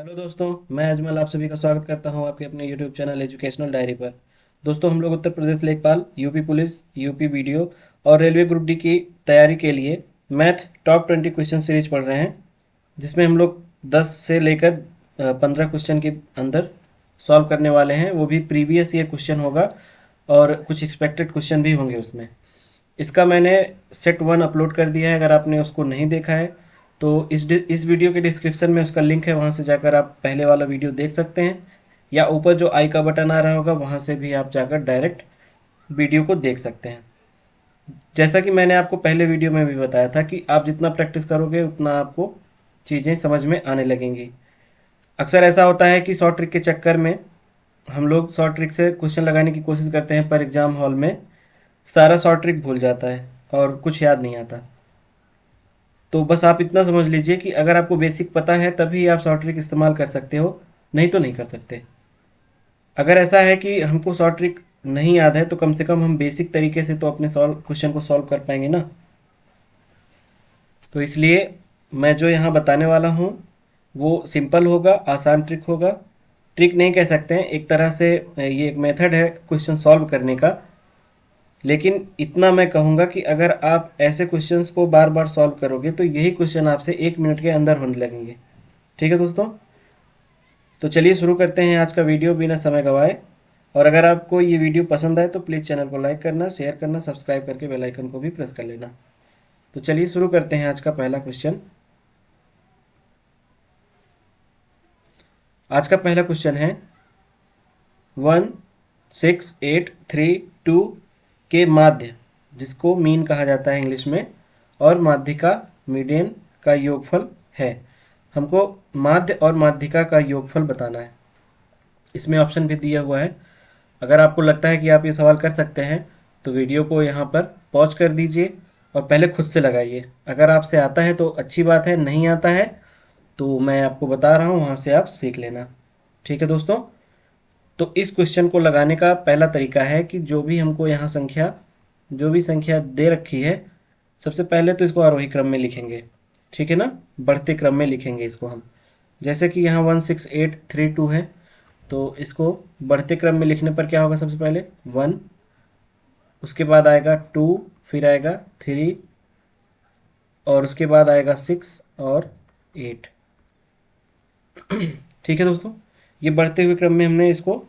Hello दोस्तों, मैं अजमल आप सभी का स्वागत करता हूं आपके अपने यूट्यूब चैनल एजुकेशनल डायरी पर। दोस्तों, हम लोग उत्तर प्रदेश लेखपाल, यूपी पुलिस, यूपी वीडियो और रेलवे ग्रुप डी की तैयारी के लिए मैथ टॉप 20 क्वेश्चन सीरीज पढ़ रहे हैं, जिसमें हम लोग 10 से लेकर 15 क्वेश्चन के अंदर सॉल्व करने वाले हैं। वो भी प्रीवियस ईयर क्वेश्चन होगा और कुछ एक्सपेक्टेड क्वेश्चन भी होंगे उसमें। इसका मैंने सेट 1 अपलोड कर दिया है। अगर आपने उसको नहीं देखा है तो इस वीडियो के डिस्क्रिप्शन में उसका लिंक है, वहाँ से जाकर आप पहले वाला वीडियो देख सकते हैं, या ऊपर जो आई का बटन आ रहा होगा वहाँ से भी आप जाकर डायरेक्ट वीडियो को देख सकते हैं। जैसा कि मैंने आपको पहले वीडियो में भी बताया था कि आप जितना प्रैक्टिस करोगे उतना आपको चीज़ें समझ में आने लगेंगी। अक्सर ऐसा होता है कि शॉर्ट ट्रिक के चक्कर में हम लोग शॉर्ट ट्रिक से क्वेश्चन लगाने की कोशिश करते हैं, पर एग्ज़ाम हॉल में सारा शॉर्ट ट्रिक भूल जाता है और कुछ याद नहीं आता। तो बस आप इतना समझ लीजिए कि अगर आपको बेसिक पता है तभी आप शॉर्ट ट्रिक इस्तेमाल कर सकते हो, नहीं तो नहीं कर सकते। अगर ऐसा है कि हमको शॉर्ट ट्रिक नहीं याद है तो कम से कम हम बेसिक तरीके से तो अपने सॉल्व क्वेश्चन को सॉल्व कर पाएंगे ना। तो इसलिए मैं जो यहाँ बताने वाला हूँ वो सिंपल होगा, आसान ट्रिक होगा। ट्रिक नहीं कह सकते हैं, एक तरह से ये एक मेथड है क्वेश्चन सॉल्व करने का। लेकिन इतना मैं कहूँगा कि अगर आप ऐसे क्वेश्चंस को बार बार सॉल्व करोगे तो यही क्वेश्चन आपसे 1 मिनट के अंदर होने लगेंगे। ठीक है दोस्तों, तो चलिए शुरू करते हैं आज का वीडियो बिना समय गवाए। और अगर आपको ये वीडियो पसंद आए तो प्लीज़ चैनल को लाइक करना, शेयर करना, सब्सक्राइब करके बेल आइकन को भी प्रेस कर लेना। तो चलिए शुरू करते हैं आज का पहला क्वेश्चन। आज का पहला क्वेश्चन है 16832 के माध्य, जिसको मीन कहा जाता है इंग्लिश में, और माध्यिका मीडियन का योगफल है। हमको माध्य और माध्यिका का योगफल बताना है। इसमें ऑप्शन भी दिया हुआ है। अगर आपको लगता है कि आप ये सवाल कर सकते हैं तो वीडियो को यहाँ पर पॉज कर दीजिए और पहले खुद से लगाइए। अगर आपसे आता है तो अच्छी बात है, नहीं आता है तो मैं आपको बता रहा हूँ, वहाँ से आप सीख लेना। ठीक है दोस्तों, तो इस क्वेश्चन को लगाने का पहला तरीका है कि जो भी संख्या दे रखी है, सबसे पहले तो इसको आरोही क्रम में लिखेंगे। ठीक है ना, बढ़ते क्रम में लिखेंगे इसको हम। जैसे कि यहाँ 16832 है तो इसको बढ़ते क्रम में लिखने पर क्या होगा, सबसे पहले 1, उसके बाद आएगा 2, फिर आएगा 3, और उसके बाद आएगा 6 और 8। ठीक है दोस्तों, ये बढ़ते हुए क्रम में हमने इसको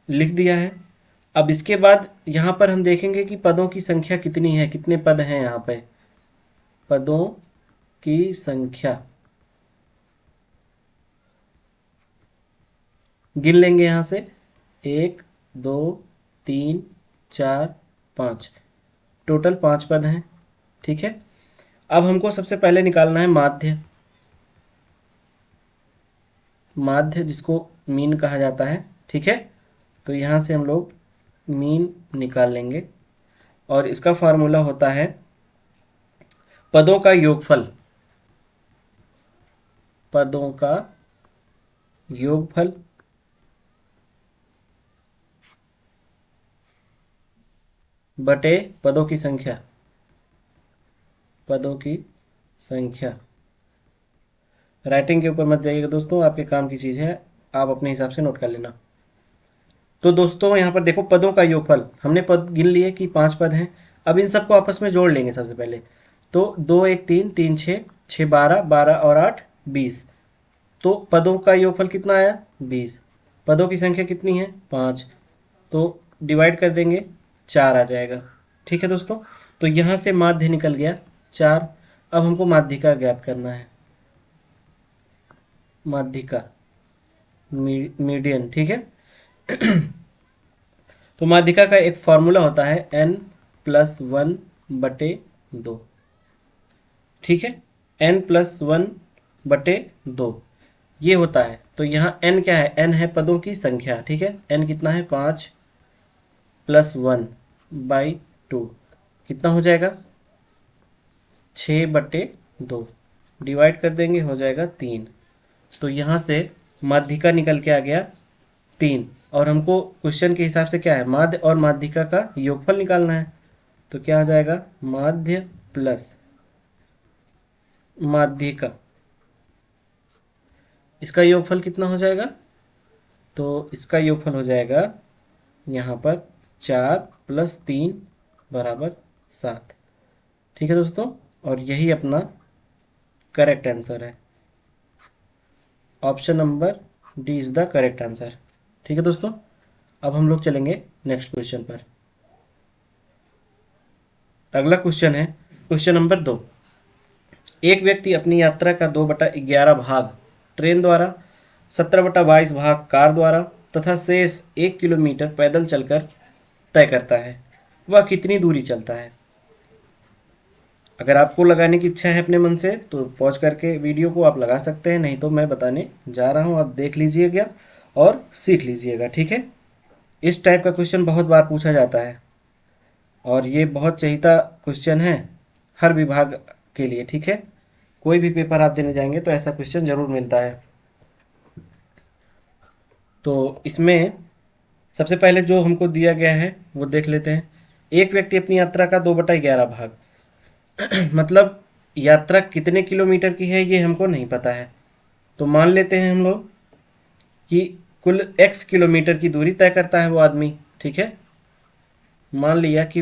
लिख दिया है। अब इसके बाद यहाँ पर हम देखेंगे कि पदों की संख्या कितनी है, कितने पद हैं यहाँ पे। पदों की संख्या गिन लेंगे यहाँ से, 1 2 3 4 5, टोटल 5 पद हैं। ठीक है, अब हमको सबसे पहले निकालना है माध्य। माध्य जिसको मीन कहा जाता है। ठीक है, तो यहाँ से हम लोग मीन निकाल लेंगे और इसका फार्मूला होता है पदों का योगफल। पदों का योगफल बटे पदों की संख्या। पदों की संख्या। राइटिंग के ऊपर मत जाइएगा दोस्तों, आपके काम की चीज़ है, आप अपने हिसाब से नोट कर लेना। तो दोस्तों यहाँ पर देखो, पदों का योगफल हमने पद गिन लिए कि 5 पद हैं। अब इन सबको आपस में जोड़ लेंगे सबसे पहले। तो 2 1 3 3 6 6 12, 12 और 8 20। तो पदों का योगफल कितना आया, 20। पदों की संख्या कितनी है, 5। तो डिवाइड कर देंगे, 4 आ जाएगा। ठीक है दोस्तों, तो यहाँ से माध्य निकल गया 4। अब हमको माध्यिका ज्ञात करना है। माध्यिका मीडियन। ठीक है, तो माध्यिका का एक फॉर्मूला होता है n+1/2। ठीक है, n+1/2 ये होता है। तो यहाँ n क्या है, n है पदों की संख्या। ठीक है, n कितना है, 5 + 1/2 कितना हो जाएगा, 6/2। डिवाइड कर देंगे, हो जाएगा 3। तो यहाँ से माध्यिका निकल के आ गया 3। और हमको क्वेश्चन के हिसाब से क्या है, माध्य और माध्यिका का योगफल निकालना है। तो क्या हो जाएगा, माध्य प्लस माध्यिका इसका योगफल कितना हो जाएगा? तो इसका योगफल हो जाएगा यहाँ पर 4+3 = 7। ठीक है दोस्तों, और यही अपना करेक्ट आंसर है। Option number D is the correct answer. ठीक है दोस्तों, अब हम लोग चलेंगे नेक्स्ट क्वेश्चन पर। अगला क्वेश्चन है क्वेश्चन नंबर 2। एक व्यक्ति अपनी यात्रा का 2/11 भाग ट्रेन द्वारा, 17/22 भाग कार द्वारा तथा शेष 1 किलोमीटर पैदल चलकर तय करता है। वह कितनी दूरी चलता है? अगर आपको लगाने की इच्छा है अपने मन से तो पॉज करके वीडियो को आप लगा सकते हैं, नहीं तो मैं बताने जा रहा हूँ, आप देख लीजिएगा और सीख लीजिएगा। ठीक है, इस टाइप का क्वेश्चन बहुत बार पूछा जाता है और ये बहुत चहीता क्वेश्चन है हर विभाग के लिए। ठीक है, कोई भी पेपर आप देने जाएंगे तो ऐसा क्वेश्चन जरूर मिलता है। तो इसमें सबसे पहले जो हमको दिया गया है वो देख लेते हैं। एक व्यक्ति अपनी यात्रा का 2/11 भाग मतलब यात्रा कितने किलोमीटर की है ये हमको नहीं पता है, तो मान लेते हैं हम लोग कि कुल x किलोमीटर की दूरी तय करता है वो आदमी। ठीक है, मान लिया कि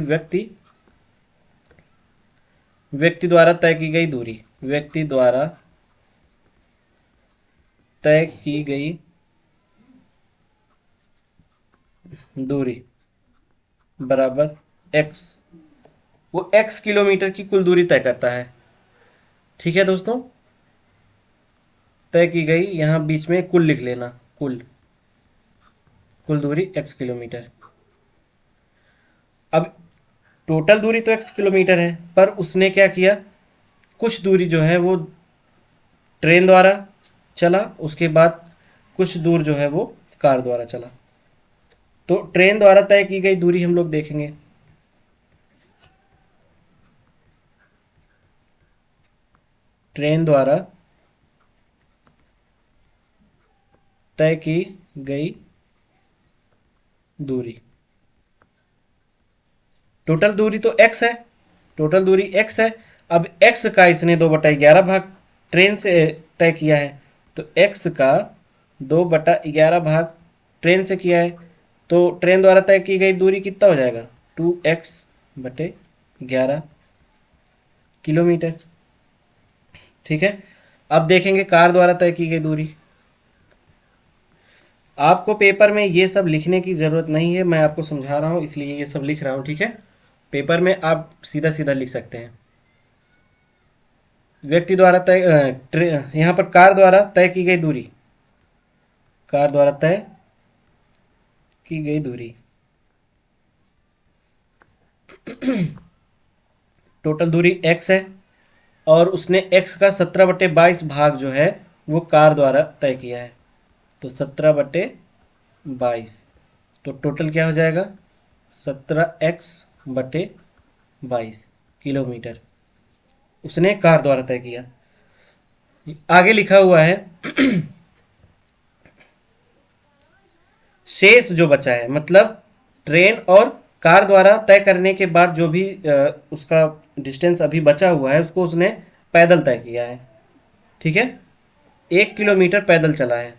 व्यक्ति द्वारा तय की गई दूरी, व्यक्ति द्वारा तय की गई दूरी बराबर x, वो x किलोमीटर की कुल दूरी तय करता है। ठीक है दोस्तों, तय की गई, यहाँ बीच में कुल लिख लेना, कुल दूरी x किलोमीटर। अब टोटल दूरी तो x किलोमीटर है, पर उसने क्या किया, कुछ दूरी जो है वो ट्रेन द्वारा चला, उसके बाद कुछ दूर जो है वो कार द्वारा चला। तो ट्रेन द्वारा तय की गई दूरी हम लोग देखेंगे। ट्रेन द्वारा तय की गई दूरी, टोटल दूरी तो x है, टोटल दूरी x है। अब x का इसने 2/11 भाग ट्रेन से तय किया है, तो x का 2/11 भाग ट्रेन से किया है, तो ट्रेन द्वारा तय की गई दूरी कितना हो जाएगा, 2x/11 किलोमीटर। ठीक है, अब देखेंगे कार द्वारा तय की गई दूरी। आपको पेपर में ये सब लिखने की ज़रूरत नहीं है, मैं आपको समझा रहा हूँ इसलिए ये सब लिख रहा हूँ। ठीक है, पेपर में आप सीधा सीधा लिख सकते हैं। व्यक्ति द्वारा तय, यहाँ पर कार द्वारा तय की गई दूरी, कार द्वारा तय की गई दूरी टोटल दूरी x है, और उसने x का 17/22 भाग जो है वो कार द्वारा तय किया है, तो 17/22, तो टोटल क्या हो जाएगा, 17x/22 किलोमीटर उसने कार द्वारा तय किया। आगे लिखा हुआ है शेष जो बचा है, मतलब ट्रेन और कार द्वारा तय करने के बाद जो भी उसका डिस्टेंस अभी बचा हुआ है उसको उसने पैदल तय किया है। ठीक है, 1 किलोमीटर पैदल चला है।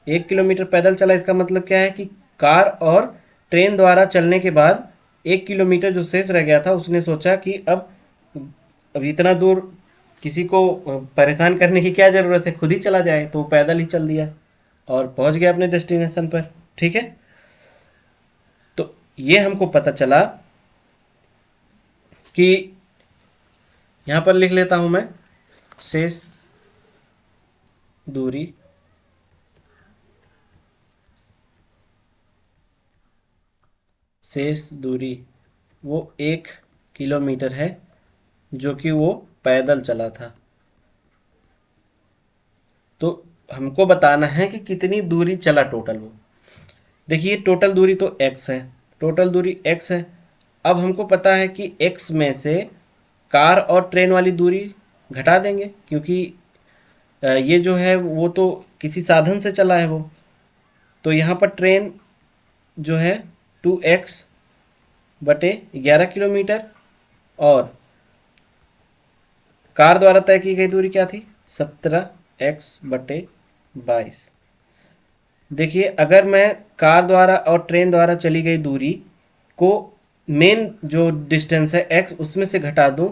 1 किलोमीटर पैदल चला, इसका मतलब क्या है कि कार और ट्रेन द्वारा चलने के बाद 1 किलोमीटर जो शेष रह गया था उसने सोचा कि अब इतना दूर किसी को परेशान करने की क्या ज़रूरत है, खुद ही चला जाए, तो पैदल ही चल दिया और पहुंच गया अपने डेस्टिनेशन पर। ठीक है, तो ये हमको पता चला कि यहाँ पर लिख लेता हूं मैं, शेष दूरी वो 1 किलोमीटर है जो कि वो पैदल चला था। तो हमको बताना है कि कितनी दूरी चला टोटल वो। देखिए टोटल दूरी तो x है, टोटल दूरी x है। अब हमको पता है कि x में से कार और ट्रेन वाली दूरी घटा देंगे, क्योंकि ये जो है वो तो किसी साधन से चला है वो, तो यहाँ पर ट्रेन जो है 2x/11 किलोमीटर और कार द्वारा तय की गई दूरी क्या थी, 17x/22 22। देखिए अगर मैं कार द्वारा और ट्रेन द्वारा चली गई दूरी को मेन जो डिस्टेंस है x उसमें से घटा दूं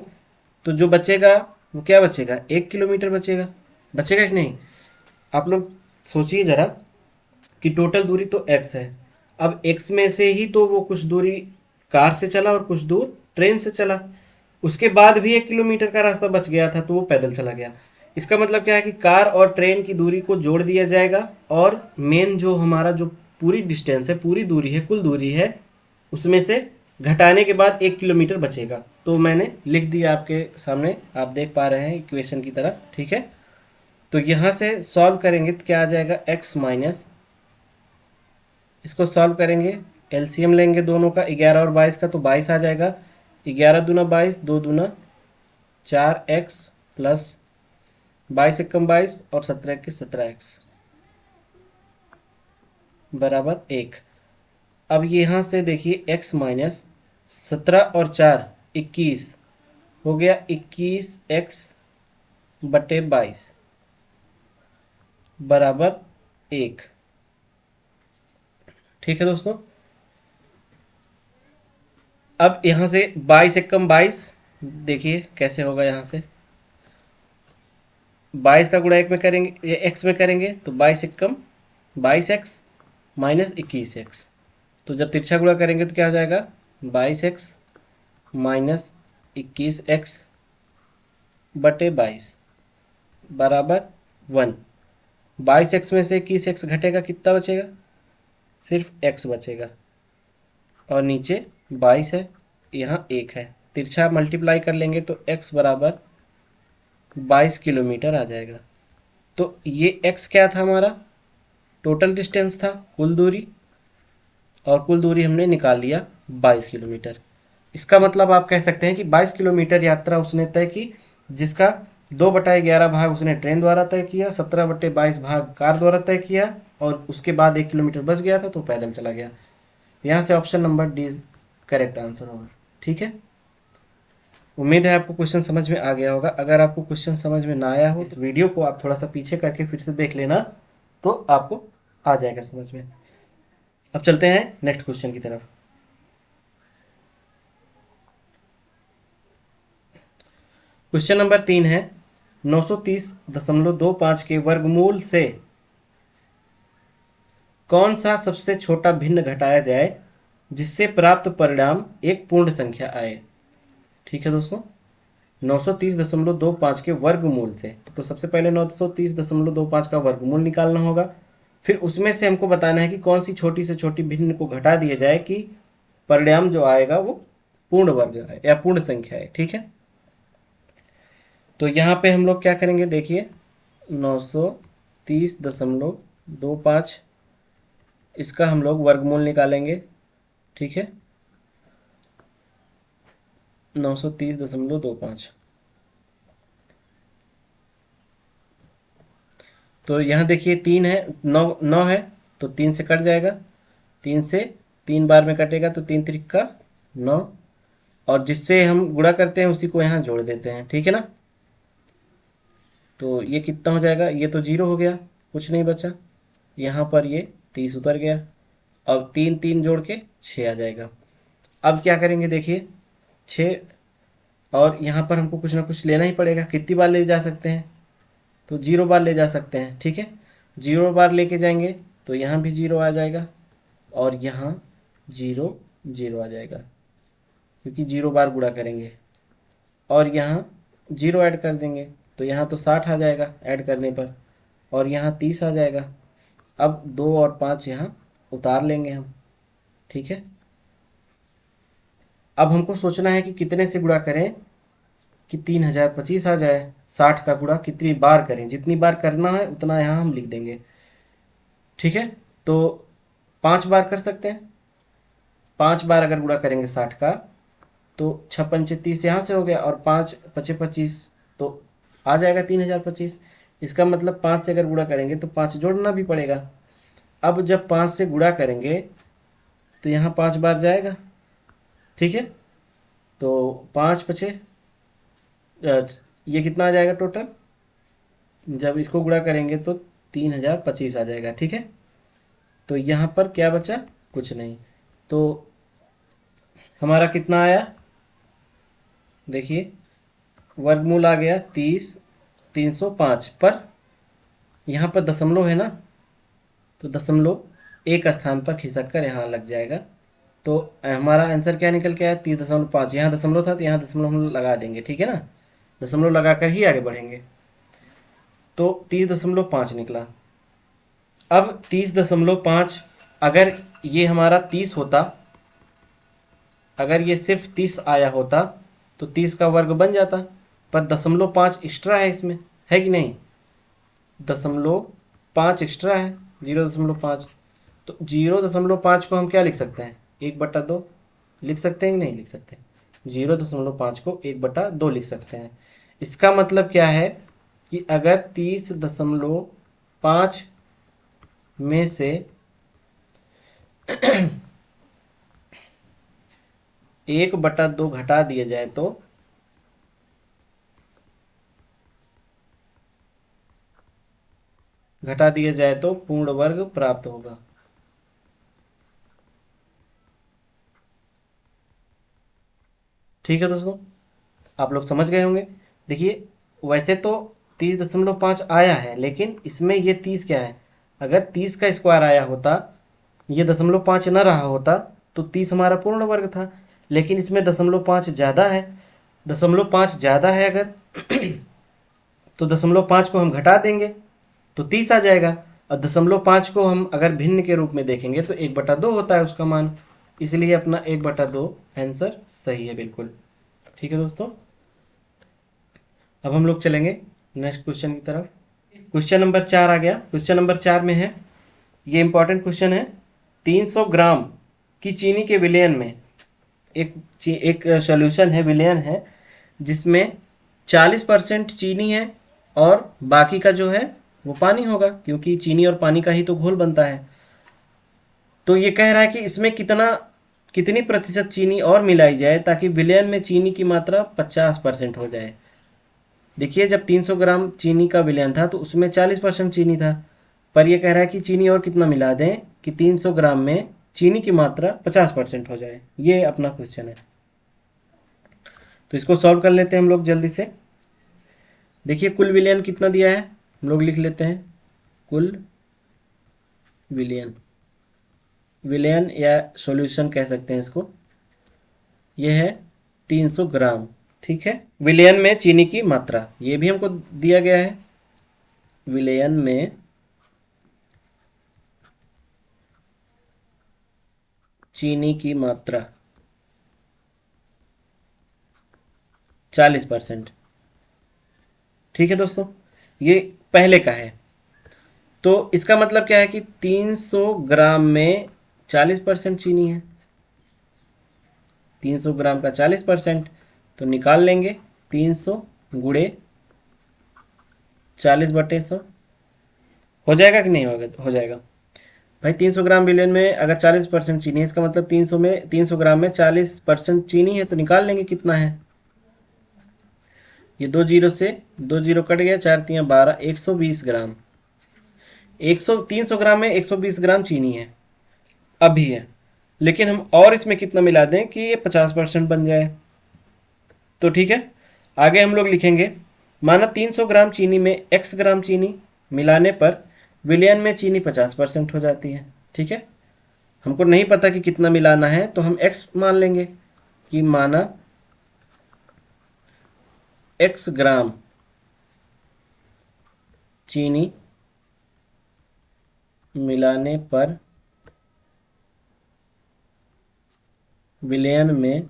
तो जो बचेगा वो क्या बचेगा, 1 किलोमीटर बचेगा। बचेगा कि नहीं? आप लोग सोचिए ज़रा कि टोटल दूरी तो x है। अब x में से ही तो वो कुछ दूरी कार से चला और कुछ दूर ट्रेन से चला, उसके बाद भी 1 किलोमीटर का रास्ता बच गया था तो वो पैदल चला गया। इसका मतलब क्या है कि कार और ट्रेन की दूरी को जोड़ दिया जाएगा और मेन जो हमारा जो पूरी डिस्टेंस है, पूरी दूरी है, कुल दूरी है, उसमें से घटाने के बाद 1 किलोमीटर बचेगा। तो मैंने लिख दिया आपके सामने, आप देख पा रहे हैं इक्वेशन की तरह। ठीक है, तो यहाँ से सॉल्व करेंगे तो क्या आ जाएगा, x माइनस, इसको सॉल्व करेंगे, एलसीएम लेंगे दोनों का, 11 और 22 का, तो 22 आ जाएगा। 11 दूना 22, 2 दूना 4x प्लस 22 एकम 22 और 17 के 17x बराबर 1। अब यहाँ से देखिए x माइनस 17 और 4 21 हो गया, 21x बटे 22 बराबर 1। ठीक है दोस्तों, अब यहाँ से 22 एकम 22 देखिए कैसे होगा। यहाँ से 22 का गुणा 1 में करेंगे, एक्स में करेंगे तो 22 एकम 22x माइनस 21x, तो जब तिरछा गुणा करेंगे तो क्या हो जाएगा, 22x माइनस 21x बटे 22 बराबर 1। 22x में से 21x घटेगा, कितना बचेगा, सिर्फ x बचेगा, और नीचे 22 है, यहाँ 1 है, तिरछा मल्टीप्लाई कर लेंगे तो x बराबर 22 किलोमीटर आ जाएगा। तो ये x क्या था, हमारा टोटल डिस्टेंस था, कुल दूरी, और कुल दूरी हमने निकाल लिया 22 किलोमीटर। इसका मतलब आप कह सकते हैं कि 22 किलोमीटर यात्रा उसने तय की, जिसका 2/11 भाग उसने ट्रेन द्वारा तय किया, 17/22 भाग कार द्वारा तय किया, और उसके बाद 1 किलोमीटर बच गया था तो पैदल चला गया। यहाँ से option number D correct answer होगा। ठीक है, उम्मीद है आपको क्वेश्चन समझ में आ गया होगा। अगर आपको क्वेश्चन समझ में ना आया हो इस वीडियो को आप थोड़ा सा पीछे करके फिर से देख लेना, तो आपको आ जाएगा समझ में। अब चलते हैं नेक्स्ट क्वेश्चन की तरफ। क्वेश्चन नंबर 3 है, 930.25 के वर्गमूल से कौन सा सबसे छोटा भिन्न घटाया जाए जिससे प्राप्त परिणाम एक पूर्ण संख्या आए। ठीक है दोस्तों, 930.25 के वर्गमूल से, तो सबसे पहले 930.25 का वर्गमूल निकालना होगा, फिर उसमें से हमको बताना है कि कौन सी छोटी से छोटी भिन्न को घटा दिया जाए कि परिणाम जो आएगा वो पूर्ण वर्ग है या पूर्ण संख्या है। ठीक है, तो यहाँ पे हम लोग क्या करेंगे, देखिए 930.25 इसका हम लोग वर्गमूल निकालेंगे। ठीक है, 930.25, तो यहाँ देखिए 3 है, 9 है तो 3 से कट जाएगा, 3 से 3 बार में कटेगा तो 3 त्रिका 9, और जिससे हम गुणा करते हैं उसी को यहाँ जोड़ देते हैं। ठीक है ना, तो ये कितना हो जाएगा, ये तो 0 हो गया, कुछ नहीं बचा, यहाँ पर ये 30 उतर गया, अब 3 3 जोड़ के 6 आ जाएगा। अब क्या करेंगे, देखिए 6, और यहाँ पर हमको कुछ ना कुछ लेना ही पड़ेगा, कितनी बार ले जा सकते हैं, तो 0 बार ले जा सकते हैं। ठीक है, 0 बार लेके जाएंगे तो यहाँ भी 0 आ जाएगा, और यहाँ 0 0 आ जाएगा क्योंकि 0 बार गुणा करेंगे, और यहाँ 0 ऐड कर देंगे तो यहाँ तो 60 आ जाएगा ऐड करने पर, और यहाँ 30 आ जाएगा। अब 2 और 5 यहाँ उतार लेंगे हम। ठीक है, अब हमको सोचना है कि कितने से गुणा करें कि 3025 आ जाए। 60 का गुणा कितनी बार करें, जितनी बार करना है उतना यहाँ हम लिख देंगे। ठीक है, तो 5 बार कर सकते हैं, 5 बार अगर गुणा करेंगे 60 का तो 6 पंचे 30 यहाँ से हो गया, और 5 पचे 25 तो आ जाएगा 3025। इसका मतलब 5 से अगर गुणा करेंगे तो 5 जोड़ना भी पड़ेगा। अब जब 5 से गुणा करेंगे तो यहाँ 5 बार जाएगा। ठीक है, तो 5 पचे ये कितना आ जाएगा टोटल, जब इसको गुणा करेंगे तो 3025 आ जाएगा। ठीक है, तो यहाँ पर क्या बचा, कुछ नहीं। तो हमारा कितना आया, देखिए वर्गमूल आ गया 30 305 पर, यहाँ पर दशमलव है ना, तो दशमलव एक स्थान पर खिसक कर यहाँ लग जाएगा। तो हमारा आंसर क्या निकल के आया, 30.5। यहाँ दशमलव था तो यहाँ दशमलव हम लगा देंगे, ठीक है ना, दशमलव लगा कर ही आगे बढ़ेंगे। तो 30.5 निकला। अब 30.5, अगर ये हमारा 30 होता, अगर ये सिर्फ 30 आया होता तो 30 का वर्ग बन जाता, पर 0.5 एक्स्ट्रा है इसमें, है कि नहीं, 0.5 एक्स्ट्रा है, 0.5। तो 0.5 को हम क्या लिख सकते हैं, 1/2 लिख सकते हैं कि नहीं लिख सकते, 0.5 को 1/2 लिख सकते हैं। इसका मतलब क्या है कि अगर 30.5 में से 1/2 घटा दिया जाए तो पूर्ण वर्ग प्राप्त होगा। ठीक है दोस्तों, आप लोग समझ गए होंगे। देखिए वैसे तो 30.5 आया है, लेकिन इसमें ये 30 क्या है, अगर 30 का स्क्वायर आया होता, ये 0.5 न रहा होता तो 30 हमारा पूर्ण वर्ग था, लेकिन इसमें 0.5 ज़्यादा है, 0.5 ज़्यादा है अगर तो 0.5 को हम घटा देंगे तो 30 आ जाएगा। और 0.5 को हम अगर भिन्न के रूप में देखेंगे तो 1/2 होता है उसका मान, इसलिए अपना 1/2 आंसर सही है बिल्कुल। ठीक है दोस्तों, अब हम लोग चलेंगे नेक्स्ट क्वेश्चन की तरफ। क्वेश्चन नंबर 4 आ गया। क्वेश्चन नंबर 4 में है, ये इंपॉर्टेंट क्वेश्चन है, 300 ग्राम की चीनी के विलयन में एक सॉल्यूशन है, विलयन है, जिसमें 40% चीनी है और बाकी का जो है वो पानी होगा, क्योंकि चीनी और पानी का ही तो घोल बनता है। तो ये कह रहा है कि इसमें कितनी प्रतिशत चीनी और मिलाई जाए ताकि विलयन में चीनी की मात्रा 50% हो जाए। देखिए जब 300 ग्राम चीनी का विलयन था तो उसमें 40% चीनी था, पर यह कह रहा है कि चीनी और कितना मिला दें कि 300 ग्राम में चीनी की मात्रा 50% हो जाए। ये अपना क्वेश्चन है, तो इसको सॉल्व कर लेते हैं हम लोग जल्दी से। देखिए कुल विलयन कितना दिया है, हम लोग लिख लेते हैं, कुल विलयन या सॉल्यूशन कह सकते हैं इसको, यह है 300 ग्राम। ठीक है, विलयन में चीनी की मात्रा ये भी हमको दिया गया है, विलयन में चीनी की मात्रा 40%। ठीक है दोस्तों, ये पहले का है, तो इसका मतलब क्या है कि 300 ग्राम में 40% चीनी है, 300 ग्राम का 40%, तो निकाल लेंगे 300 गुणे 40/100, हो जाएगा कि नहीं होगा, हो जाएगा भाई। 300 ग्राम विलयन में अगर 40% चीनी है, इसका मतलब 300 ग्राम में 40% चीनी है, तो निकाल लेंगे कितना है, ये 2 जीरो से 2 जीरो कट गया, 4 3 12, 120 ग्राम, 300 ग्राम में 120 ग्राम चीनी है अभी है, लेकिन हम और इसमें कितना मिला दें कि ये 50% बन जाए। तो ठीक है, आगे हम लोग लिखेंगे, माना 300 ग्राम चीनी में x ग्राम चीनी मिलाने पर विलयन में चीनी 50% हो जाती है। ठीक है, हमको नहीं पता कि कितना मिलाना है, तो हम x मान लेंगे कि माना x ग्राम चीनी मिलाने पर विलयन में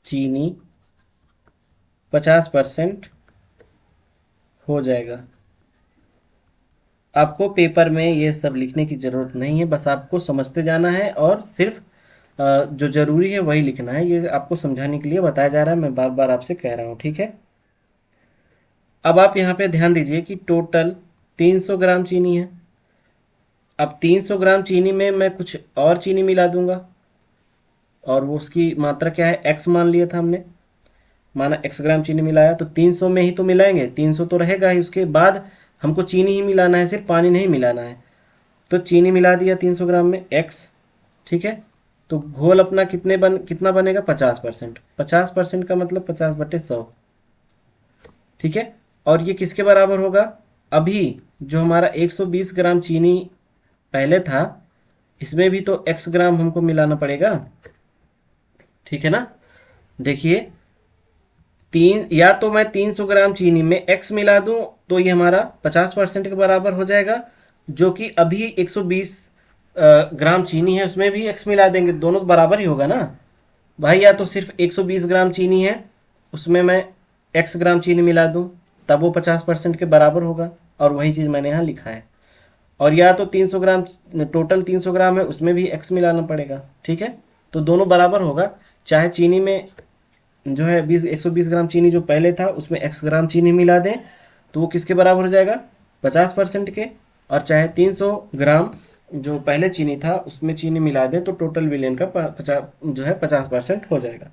चीनी 50% हो जाएगा। आपको पेपर में ये सब लिखने की ज़रूरत नहीं है, बस आपको समझते जाना है और सिर्फ जो ज़रूरी है वही लिखना है। ये आपको समझाने के लिए बताया जा रहा है, मैं बार बार आपसे कह रहा हूँ। ठीक है, अब आप यहाँ पे ध्यान दीजिए कि टोटल 300 ग्राम चीनी है। अब 300 ग्राम चीनी में मैं कुछ और चीनी मिला दूंगा, और वो उसकी मात्रा क्या है, x मान लिया था हमने। माना x ग्राम चीनी मिलाया तो 300 में ही तो मिलाएंगे, 300 तो रहेगा ही, उसके बाद हमको चीनी ही मिलाना है, सिर्फ पानी नहीं मिलाना है। तो चीनी मिला दिया 300 ग्राम में x, ठीक है। तो घोल अपना कितना बनेगा 50%। 50% का मतलब 50/100, ठीक है। और ये किसके बराबर होगा, अभी जो हमारा 120 ग्राम चीनी पहले था इसमें भी तो x ग्राम हमको मिलाना पड़ेगा, ठीक है ना। देखिए या तो मैं 300 ग्राम चीनी में x मिला दूं तो ये हमारा 50% के बराबर हो जाएगा, जो कि अभी 120 ग्राम चीनी है उसमें भी x मिला देंगे, दोनों तो बराबर ही होगा ना भाई। या तो सिर्फ 120 ग्राम चीनी है उसमें मैं x ग्राम चीनी मिला दूं तब वो 50% के बराबर होगा, और वही चीज़ मैंने यहाँ लिखा है। और या तो 300 ग्राम, टोटल 300 ग्राम है उसमें भी x मिलाना पड़ेगा, ठीक है। तो दोनों बराबर होगा, चाहे चीनी में जो है 120 ग्राम चीनी जो पहले था उसमें x ग्राम चीनी मिला दें तो वो किसके बराबर हो जाएगा 50% के, और चाहे 300 ग्राम जो पहले चीनी था उसमें चीनी मिला दें तो टोटल विलेन का 50% हो जाएगा,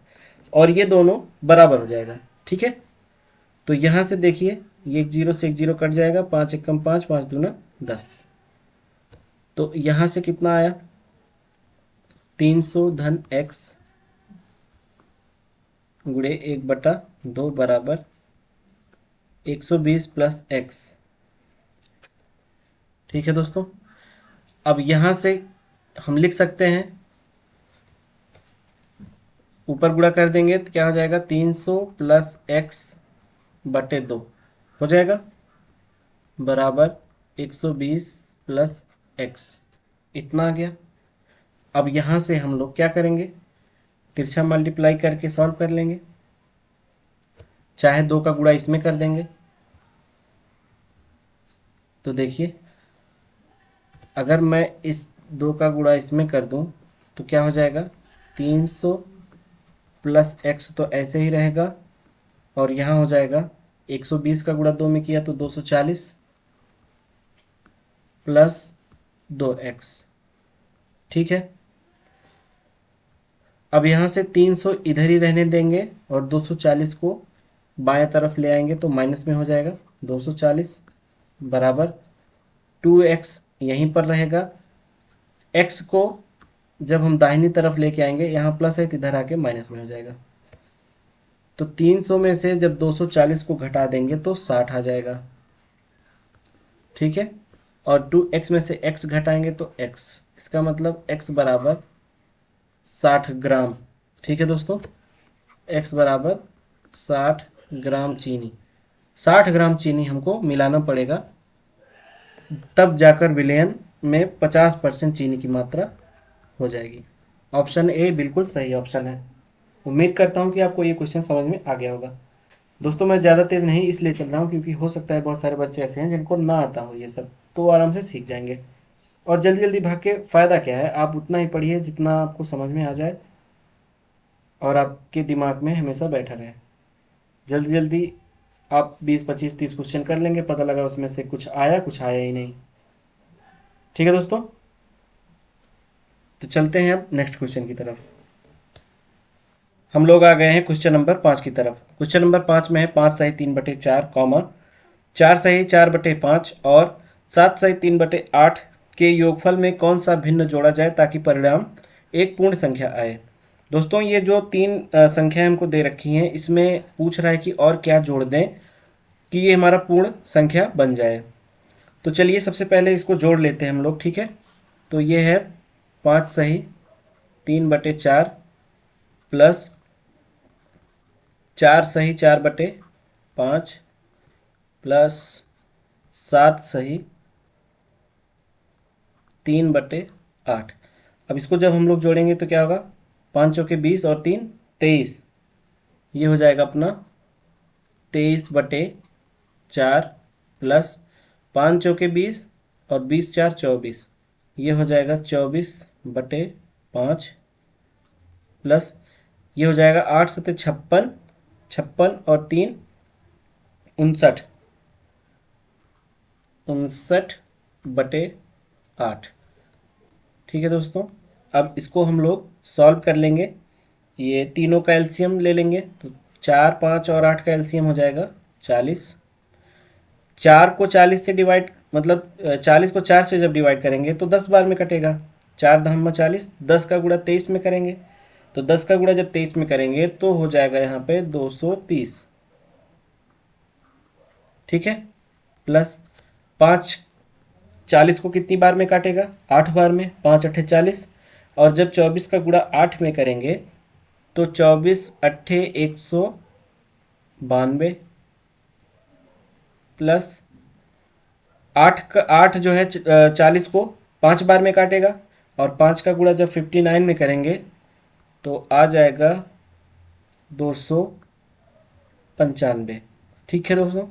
और ये दोनों बराबर हो जाएगा, ठीक है। तो यहाँ से देखिए ये एक जीरो से एक जीरो कट जाएगा, 5 एकम 5, 5 दूना 10। तो यहाँ से कितना आया 300 धन x गुणे 1/2 बराबर 120 प्लस x, ठीक है दोस्तों। अब यहाँ से हम लिख सकते हैं, ऊपर गुणा कर देंगे तो क्या हो जाएगा 300 प्लस x/2 हो जाएगा बराबर 120 प्लस x, इतना आ गया। अब यहाँ से हम लोग क्या करेंगे, तिरछा मल्टीप्लाई करके सॉल्व कर लेंगे, चाहे 2 का गुणा इसमें कर देंगे। तो देखिए अगर मैं इस 2 का गुणा इसमें कर दूं तो क्या हो जाएगा 300 प्लस x तो ऐसे ही रहेगा, और यहाँ हो जाएगा 120 का गुणा 2 में किया तो 240 प्लस 2x, ठीक है। अब यहाँ से 300 इधर ही रहने देंगे और 240 को बाएं तरफ ले आएंगे तो माइनस में हो जाएगा 240 बराबर 2x यहीं पर रहेगा। x को जब हम दाहिनी तरफ लेके आएंगे, यहाँ प्लस है तो इधर आके माइनस में हो जाएगा। तो 300 में से जब 240 को घटा देंगे तो 60 आ जाएगा, ठीक है। और 2x में से x घटाएंगे तो x, इसका मतलब x बराबर 60 ग्राम, ठीक है दोस्तों। x बराबर 60 ग्राम चीनी, 60 ग्राम चीनी हमको मिलाना पड़ेगा, तब जाकर विलयन में 50% चीनी की मात्रा हो जाएगी। ऑप्शन ए बिल्कुल सही ऑप्शन है। उम्मीद करता हूँ कि आपको ये क्वेश्चन समझ में आ गया होगा। दोस्तों मैं ज़्यादा तेज़ नहीं इसलिए चल रहा हूँ क्योंकि हो सकता है बहुत सारे बच्चे ऐसे हैं जिनको ना आता हो ये सब, तो वो आराम से सीख जाएंगे। और जल्दी जल्दी भाग के फ़ायदा क्या है, आप उतना ही पढ़िए जितना आपको समझ में आ जाए और आपके दिमाग में हमेशा बैठा रहे। जल्दी जल्दी आप 20, 25, 30 क्वेश्चन कर लेंगे, पता लगा उसमें से कुछ आया ही नहीं, ठीक है दोस्तों। तो चलते हैं अब नेक्स्ट क्वेश्चन की तरफ। हम लोग आ गए हैं क्वेश्चन नंबर 5 की तरफ। क्वेश्चन नंबर 5 में है 5 सही 3/4 कॉमा 4 सही 4/5 और 7 सही 3/8 के योगफल में कौन सा भिन्न जोड़ा जाए ताकि परिणाम एक पूर्ण संख्या आए। दोस्तों ये जो 3 संख्याएं हमको दे रखी हैं इसमें पूछ रहा है कि और क्या जोड़ दें कि ये हमारा पूर्ण संख्या बन जाए। तो चलिए सबसे पहले इसको जोड़ लेते हैं हम लोग, ठीक है। तो ये है 5 सही 3/4 प्लस 4 सही 4/5 प्लस 7 सही 3/8। अब इसको जब हम लोग जोड़ेंगे तो क्या होगा, 5 चौके 20 और 3 23, ये हो जाएगा अपना 23/4 प्लस 5 चौके 20 और 20 4 24, ये हो जाएगा 24/5 प्लस ये हो जाएगा 8 सत्ते 56, 56 और 3 59, 59/8, ठीक है दोस्तों। अब इसको हम लोग सॉल्व कर लेंगे, ये तीनों का एलसीएम ले लेंगे तो 4, 5 और 8 का एलसीएम हो जाएगा 40। 4 को 40 से डिवाइड मतलब 40 को 4 से जब डिवाइड करेंगे तो 10 बार में कटेगा। 4 दहम 40, 10 का गुणा 23 में करेंगे तो 10 का गुणा जब 23 में करेंगे तो हो जाएगा यहाँ पे 230। ठीक है, प्लस 5 40 को कितनी बार में काटेगा, 8 बार में, 5 अट्ठे 40। और जब 24 का गुणा 8 में करेंगे तो 24 अट्ठे 192 प्लस 8 जो है 40 को 5 बार में काटेगा और 5 का गुणा जब 59 में करेंगे तो आ जाएगा 295। ठीक है दोस्तों,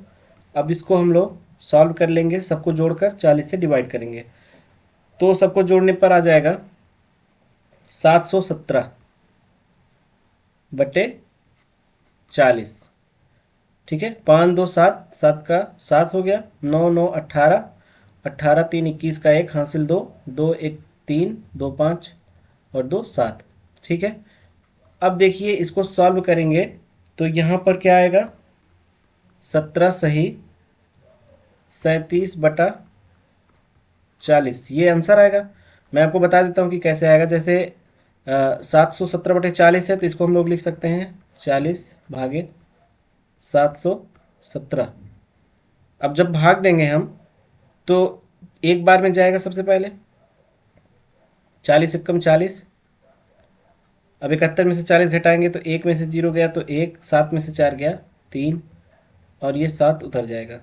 अब इसको हम लोग सॉल्व कर लेंगे, सबको जोड़कर 40 से डिवाइड करेंगे तो सबको जोड़ने पर आ जाएगा 717 बटे 40। ठीक है, 5 2 7, 7 का 7 हो गया, 9 9 18, 18 3 21 का 1 हासिल 2, 2 1 3, 2 5 और 2 7। ठीक है, अब देखिए इसको सॉल्व करेंगे तो यहाँ पर क्या आएगा, 17 सही 37 बटा 40 ये आंसर आएगा। मैं आपको बता देता हूँ कि कैसे आएगा। जैसे 717 बटे 40 है तो इसको हम लोग लिख सकते हैं 40 भागे 717। अब जब भाग देंगे हम तो एक बार में जाएगा, सबसे पहले 40 से कम 40। अब 71 में से 40 घटाएंगे तो 1 में से 0 गया तो 1, 7 में से 4 गया 3 और ये 7 उतर जाएगा।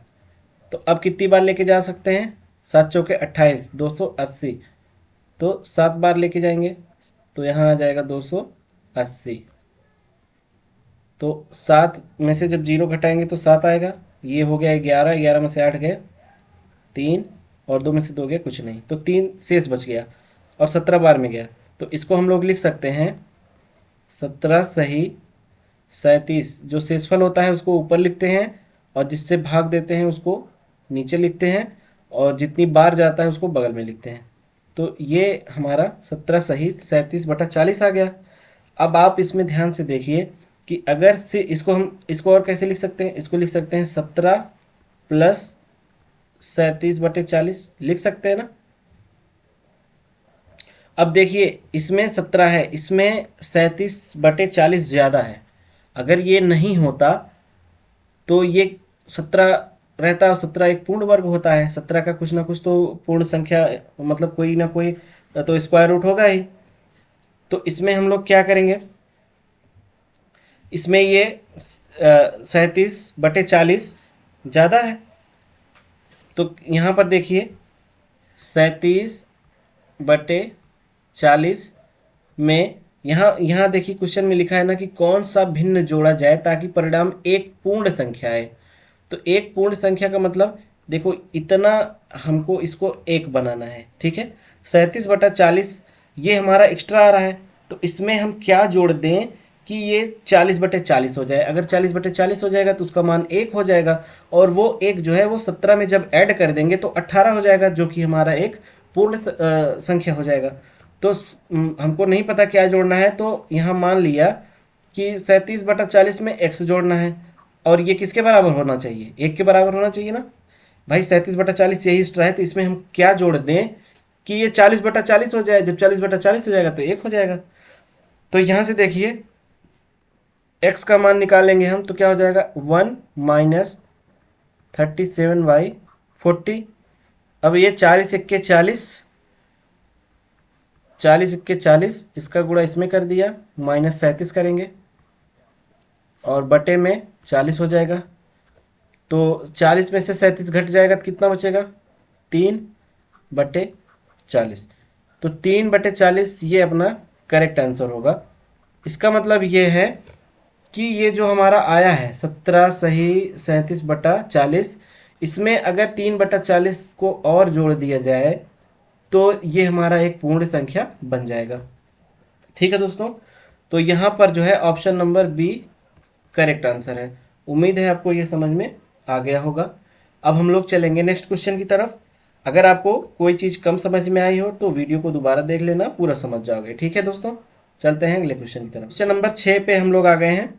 तो अब कितनी बार लेके जा सकते हैं, 7 चौके 28, 280। तो 7 बार लेके जाएंगे तो यहाँ आ जाएगा 280। तो 7 में से जब 0 घटाएंगे तो 7 आएगा, ये हो गया 11, 11 में से 8 गए 3 और 2 में से 2 गया कुछ नहीं, तो 3 शेष बच गया और 17 बार में गया। तो इसको हम लोग लिख सकते हैं 17 सही 37। जो शेषफल होता है उसको ऊपर लिखते हैं और जिससे भाग देते हैं उसको नीचे लिखते हैं और जितनी बार जाता है उसको बगल में लिखते हैं। तो ये हमारा 17 सही 37 बटा 40 आ गया। अब आप इसमें ध्यान से देखिए कि अगर से इसको और कैसे लिख सकते हैं, इसको लिख सकते हैं 17 प्लस 37 बटे 40 लिख सकते हैं ना। अब देखिए इसमें 17 है, इसमें 37 बटे 40 ज़्यादा है। अगर ये नहीं होता तो ये 17 रहता है, 17 एक पूर्ण वर्ग होता है, 17 का कुछ ना कुछ तो पूर्ण संख्या मतलब कोई ना कोई तो स्क्वायर रूट होगा ही। तो इसमें हम लोग क्या करेंगे, इसमें ये 37 बटे 40 ज़्यादा है। तो यहाँ पर देखिए 37 बटे 40 में यहाँ देखिए क्वेश्चन में लिखा है ना कि कौन सा भिन्न जोड़ा जाए ताकि परिणाम एक पूर्ण संख्या आए। तो एक पूर्ण संख्या का मतलब देखो इतना हमको इसको एक बनाना है। ठीक है, 37 बटा 40 ये हमारा एक्स्ट्रा आ रहा है तो इसमें हम क्या जोड़ दें कि ये 40 बटे 40 हो जाए। अगर 40 बटे 40 हो जाएगा तो उसका मान 1 हो जाएगा और वो 1 जो है वो 17 में जब ऐड कर देंगे तो 18 हो जाएगा जो कि हमारा एक पूर्ण संख्या हो जाएगा। तो हमको नहीं पता क्या जोड़ना है तो यहाँ मान लिया कि 37 बटा 40 में x जोड़ना है और ये किसके बराबर होना चाहिए, 1 के बराबर होना चाहिए ना भाई। 37 बटा 40 यही एक्स्ट्रा है तो इसमें हम क्या जोड़ दें कि ये 40 बटा 40 हो जाए। जब 40 बटा 40 हो जाएगा तो 1 हो जाएगा। तो यहाँ से देखिए x का मान निकालेंगे हम तो क्या हो जाएगा 1 माइनस 37/40। अब ये 40 एक्के 40, 40 एक्के 40, इसका गुणा इसमें कर दिया, माइनस 37 करेंगे और बटे में 40 हो जाएगा। तो 40 में से 37 घट जाएगा तो कितना बचेगा 3 बटे 40। तो 3 बटे 40 ये अपना करेक्ट आंसर होगा। इसका मतलब ये है कि ये जो हमारा आया है 17 सही 37 बटा 40, इसमें अगर 3 बटा 40 को और जोड़ दिया जाए तो ये हमारा एक पूर्ण संख्या बन जाएगा। ठीक है दोस्तों, तो यहाँ पर जो है option number B correct answer है। उम्मीद है आपको ये समझ में आ गया होगा। अब हम लोग चलेंगे नेक्स्ट क्वेश्चन की तरफ। अगर आपको कोई चीज़ कम समझ में आई हो तो वीडियो को दोबारा देख लेना, पूरा समझ जाओगे। ठीक है दोस्तों, चलते हैं अगले क्वेश्चन की तरफ। क्वेश्चन नंबर 6 पे हम लोग आ गए हैं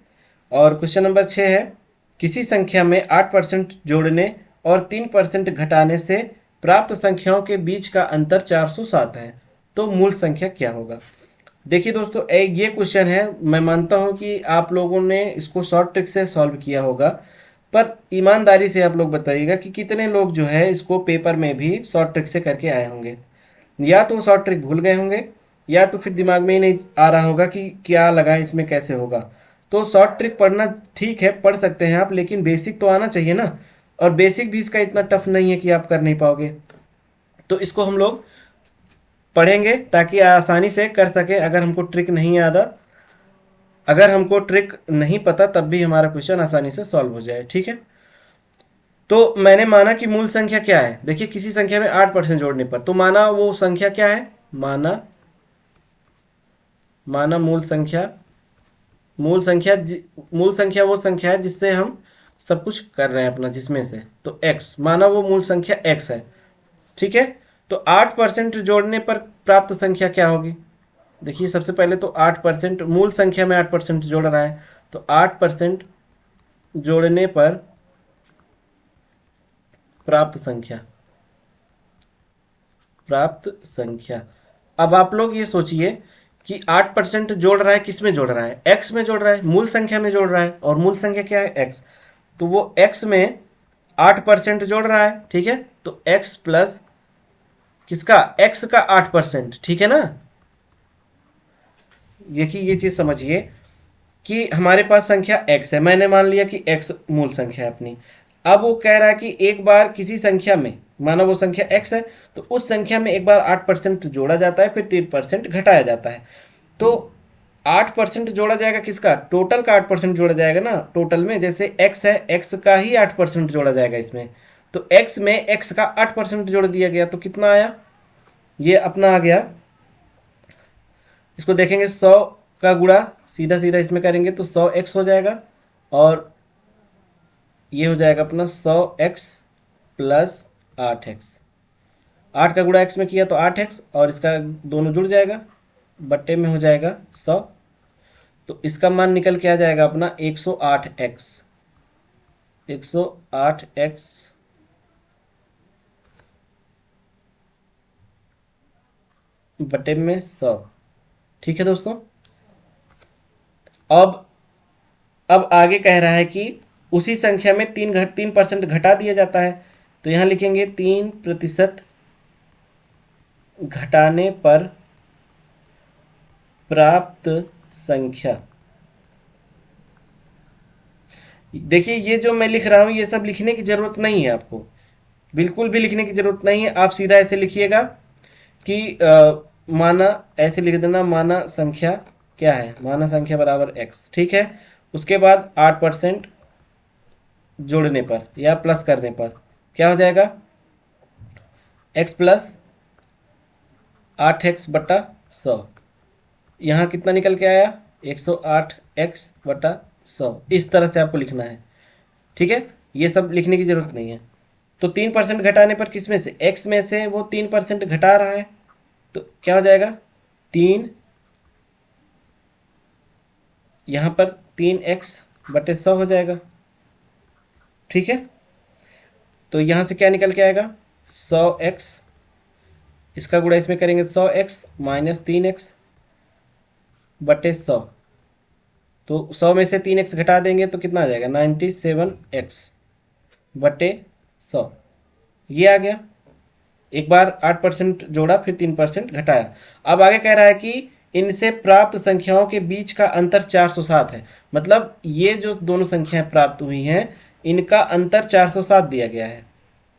और क्वेश्चन नंबर 6 है, किसी संख्या में 8% जोड़ने और 3% घटाने से प्राप्त संख्याओं के बीच का अंतर 407 है, तो मूल संख्या क्या होगा। देखिए दोस्तों, ये क्वेश्चन है, मैं मानता हूँ कि आप लोगों ने इसको शॉर्ट ट्रिक से सॉल्व किया होगा, पर ईमानदारी से आप लोग बताइएगा कि कितने लोग जो है इसको पेपर में भी शॉर्ट ट्रिक से करके आए होंगे। या तो शॉर्ट ट्रिक भूल गए होंगे, या तो फिर दिमाग में ही नहीं आ रहा होगा कि क्या लगाएं, इसमें कैसे होगा। तो शॉर्ट ट्रिक पढ़ना ठीक है, पढ़ सकते हैं आप, लेकिन बेसिक तो आना चाहिए ना। और बेसिक भी इसका इतना टफ नहीं है कि आप कर नहीं पाओगे। तो इसको हम लोग पढ़ेंगे ताकि आसानी से कर सके। अगर हमको ट्रिक नहीं याद, अगर हमको ट्रिक नहीं पता, तब भी हमारा क्वेश्चन आसानी से सॉल्व हो जाए। ठीक है, तो मैंने माना कि मूल संख्या क्या है। देखिए, किसी संख्या में 8% जोड़ने पर, तो माना वो संख्या क्या है, माना मूल संख्या, मूल संख्या मूल संख्या वो संख्या है जिससे हम सब कुछ कर रहे हैं अपना, जिसमें से, तो x, माना वो मूल संख्या x है। ठीक है, तो 8% जोड़ने पर प्राप्त संख्या क्या होगी। देखिए, सबसे पहले तो 8%, मूल संख्या में 8% जोड़ रहा है, तो 8% जोड़ने पर प्राप्त संख्या, अब आप लोग ये सोचिए कि 8% जोड़ रहा है, किस में जोड़ रहा है, x में जोड़ रहा है, मूल संख्या में जोड़ रहा है, और मूल संख्या क्या है, x। तो वो x में 8% जोड़ रहा है। ठीक है, तो x प्लस किसका, x का 8%। ठीक है ना। देखिए, ये चीज समझिए कि हमारे पास संख्या x है, मैंने मान लिया कि x मूल संख्या है अपनी। अब वो कह रहा है कि एक बार किसी संख्या में, माना वो संख्या x है, तो उस संख्या में एक बार 8% जोड़ा जाता है, फिर 3% घटाया जाता है। तो 8% जोड़ा जाएगा, किसका, टोटल का 8% जोड़ा जाएगा ना। टोटल में जैसे x है, x का ही 8% जोड़ा जाएगा इसमें। तो x में x का 8% जोड़ दिया गया, तो कितना आया, ये अपना आ गया। इसको देखेंगे, 100 का गुणा सीधा सीधा इसमें करेंगे तो 100x हो जाएगा, और ये हो जाएगा अपना 100x प्लस 8x। 8 का गुणा x में किया तो 8x, और इसका दोनों जुड़ जाएगा, बट्टे में हो जाएगा 100। तो इसका मान निकल के आ जाएगा अपना 108x, 108x बटे में 100। ठीक है दोस्तों, अब आगे कह रहा है कि उसी संख्या में 3% घटा दिया जाता है, तो यहां लिखेंगे 3% घटाने पर प्राप्त संख्या। देखिए, ये जो मैं लिख रहा हूं, ये सब लिखने की जरूरत नहीं है आपको, बिल्कुल भी लिखने की जरूरत नहीं है। आप सीधा ऐसे लिखिएगा कि माना, ऐसे लिख देना, माना संख्या क्या है, माना संख्या बराबर x। ठीक है, उसके बाद 8% जोड़ने पर या प्लस करने पर क्या हो जाएगा, x प्लस 8x बटा 100। यहाँ कितना निकल के आया, 108x बटा 100। इस तरह से आपको लिखना है। ठीक है, ये सब लिखने की जरूरत नहीं है। तो 3% घटाने पर किस में से, x में से वो 3% घटा रहा है, तो क्या हो जाएगा, 3, यहाँ पर 3x बटे 100 हो जाएगा। ठीक है, तो यहाँ से क्या निकल के आएगा, 100x, इसका गुणा इसमें करेंगे 100x माइनस 3x बटे 100। तो 100 में से 3x घटा देंगे तो कितना आ जाएगा, 97x बटे 100। ये आ गया। एक बार 8% जोड़ा, फिर 3% घटाया। अब आगे कह रहा है कि इनसे प्राप्त संख्याओं के बीच का अंतर 407 है। मतलब ये जो दोनों संख्याएं प्राप्त हुई हैं, इनका अंतर 407 दिया गया है।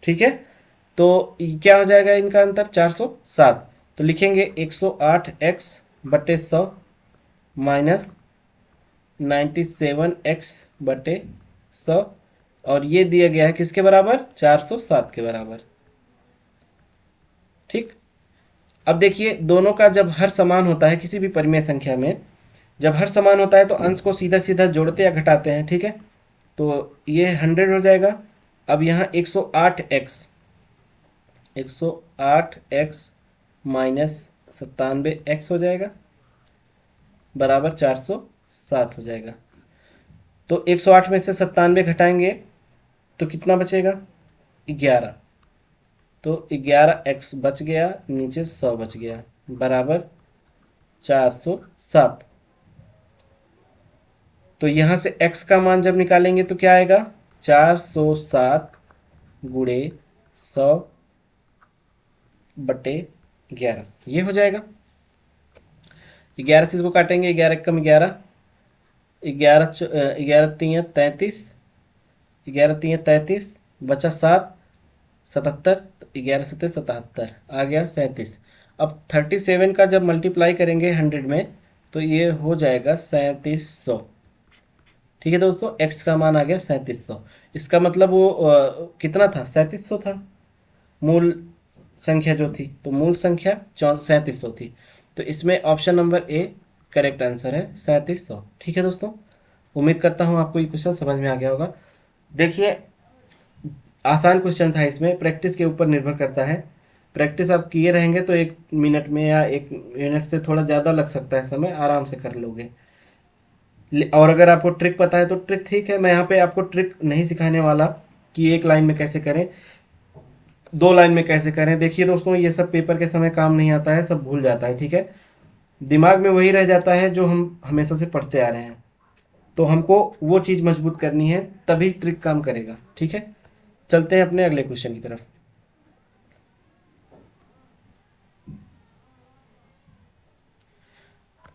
ठीक है, तो क्या हो जाएगा इनका अंतर, 407। तो लिखेंगे 108x बटे 100 माइनस 97x बटे 100, और ये दिया गया है किसके बराबर, 407 के बराबर। ठीक, अब देखिए, दोनों का जब हर समान होता है, किसी भी परिमेय संख्या में जब हर समान होता है तो अंश को सीधा सीधा जोड़ते या घटाते हैं। ठीक है, तो ये 100 हो जाएगा। अब यहाँ 108x माइनस 97x हो जाएगा, बराबर 407 हो जाएगा। तो 108 में से 97 घटाएंगे तो कितना बचेगा? 11। तो 11x बच गया, नीचे 100 बच गया, बराबर 407। तो यहाँ से x का मान जब निकालेंगे तो क्या आएगा? 407 गुणे 100/11, ये हो जाएगा। 11 से इसको काटेंगे, 11 कम 11, 11 3 33, 11 3 33, बचा 7, 77, तो 11 7 77, आ गया 37। अब 37 का जब मल्टीप्लाई करेंगे 100 में तो ये हो जाएगा 3700। ठीक है दोस्तों, x का मान आ गया 3700। इसका मतलब वो कितना था? 3700 था मूल संख्या जो थी, तो मूल संख्या 3700 थी। तो इसमें option number A correct answer है, 3700। ठीक है दोस्तों, उम्मीद करता हूँ आपको ये क्वेश्चन समझ में आ गया होगा। देखिए, आसान क्वेश्चन था, इसमें प्रैक्टिस के ऊपर निर्भर करता है। प्रैक्टिस आप किए रहेंगे तो 1 मिनट में या 1 मिनट से थोड़ा ज़्यादा लग सकता है समय, आराम से कर लोगे। और अगर आपको ट्रिक पता है तो ट्रिक ठीक है, मैं यहाँ पे आपको ट्रिक नहीं सिखाने वाला कि 1 लाइन में कैसे करें, 2 लाइन में कैसे करें। देखिए दोस्तों, ये सब पेपर के समय काम नहीं आता है, सब भूल जाता है। ठीक है, दिमाग में वही रह जाता है जो हम हमेशा से पढ़ते आ रहे हैं। तो हमको वो चीज़ मजबूत करनी है, तभी ट्रिक काम करेगा। ठीक है, चलते हैं अपने अगले क्वेश्चन की तरफ।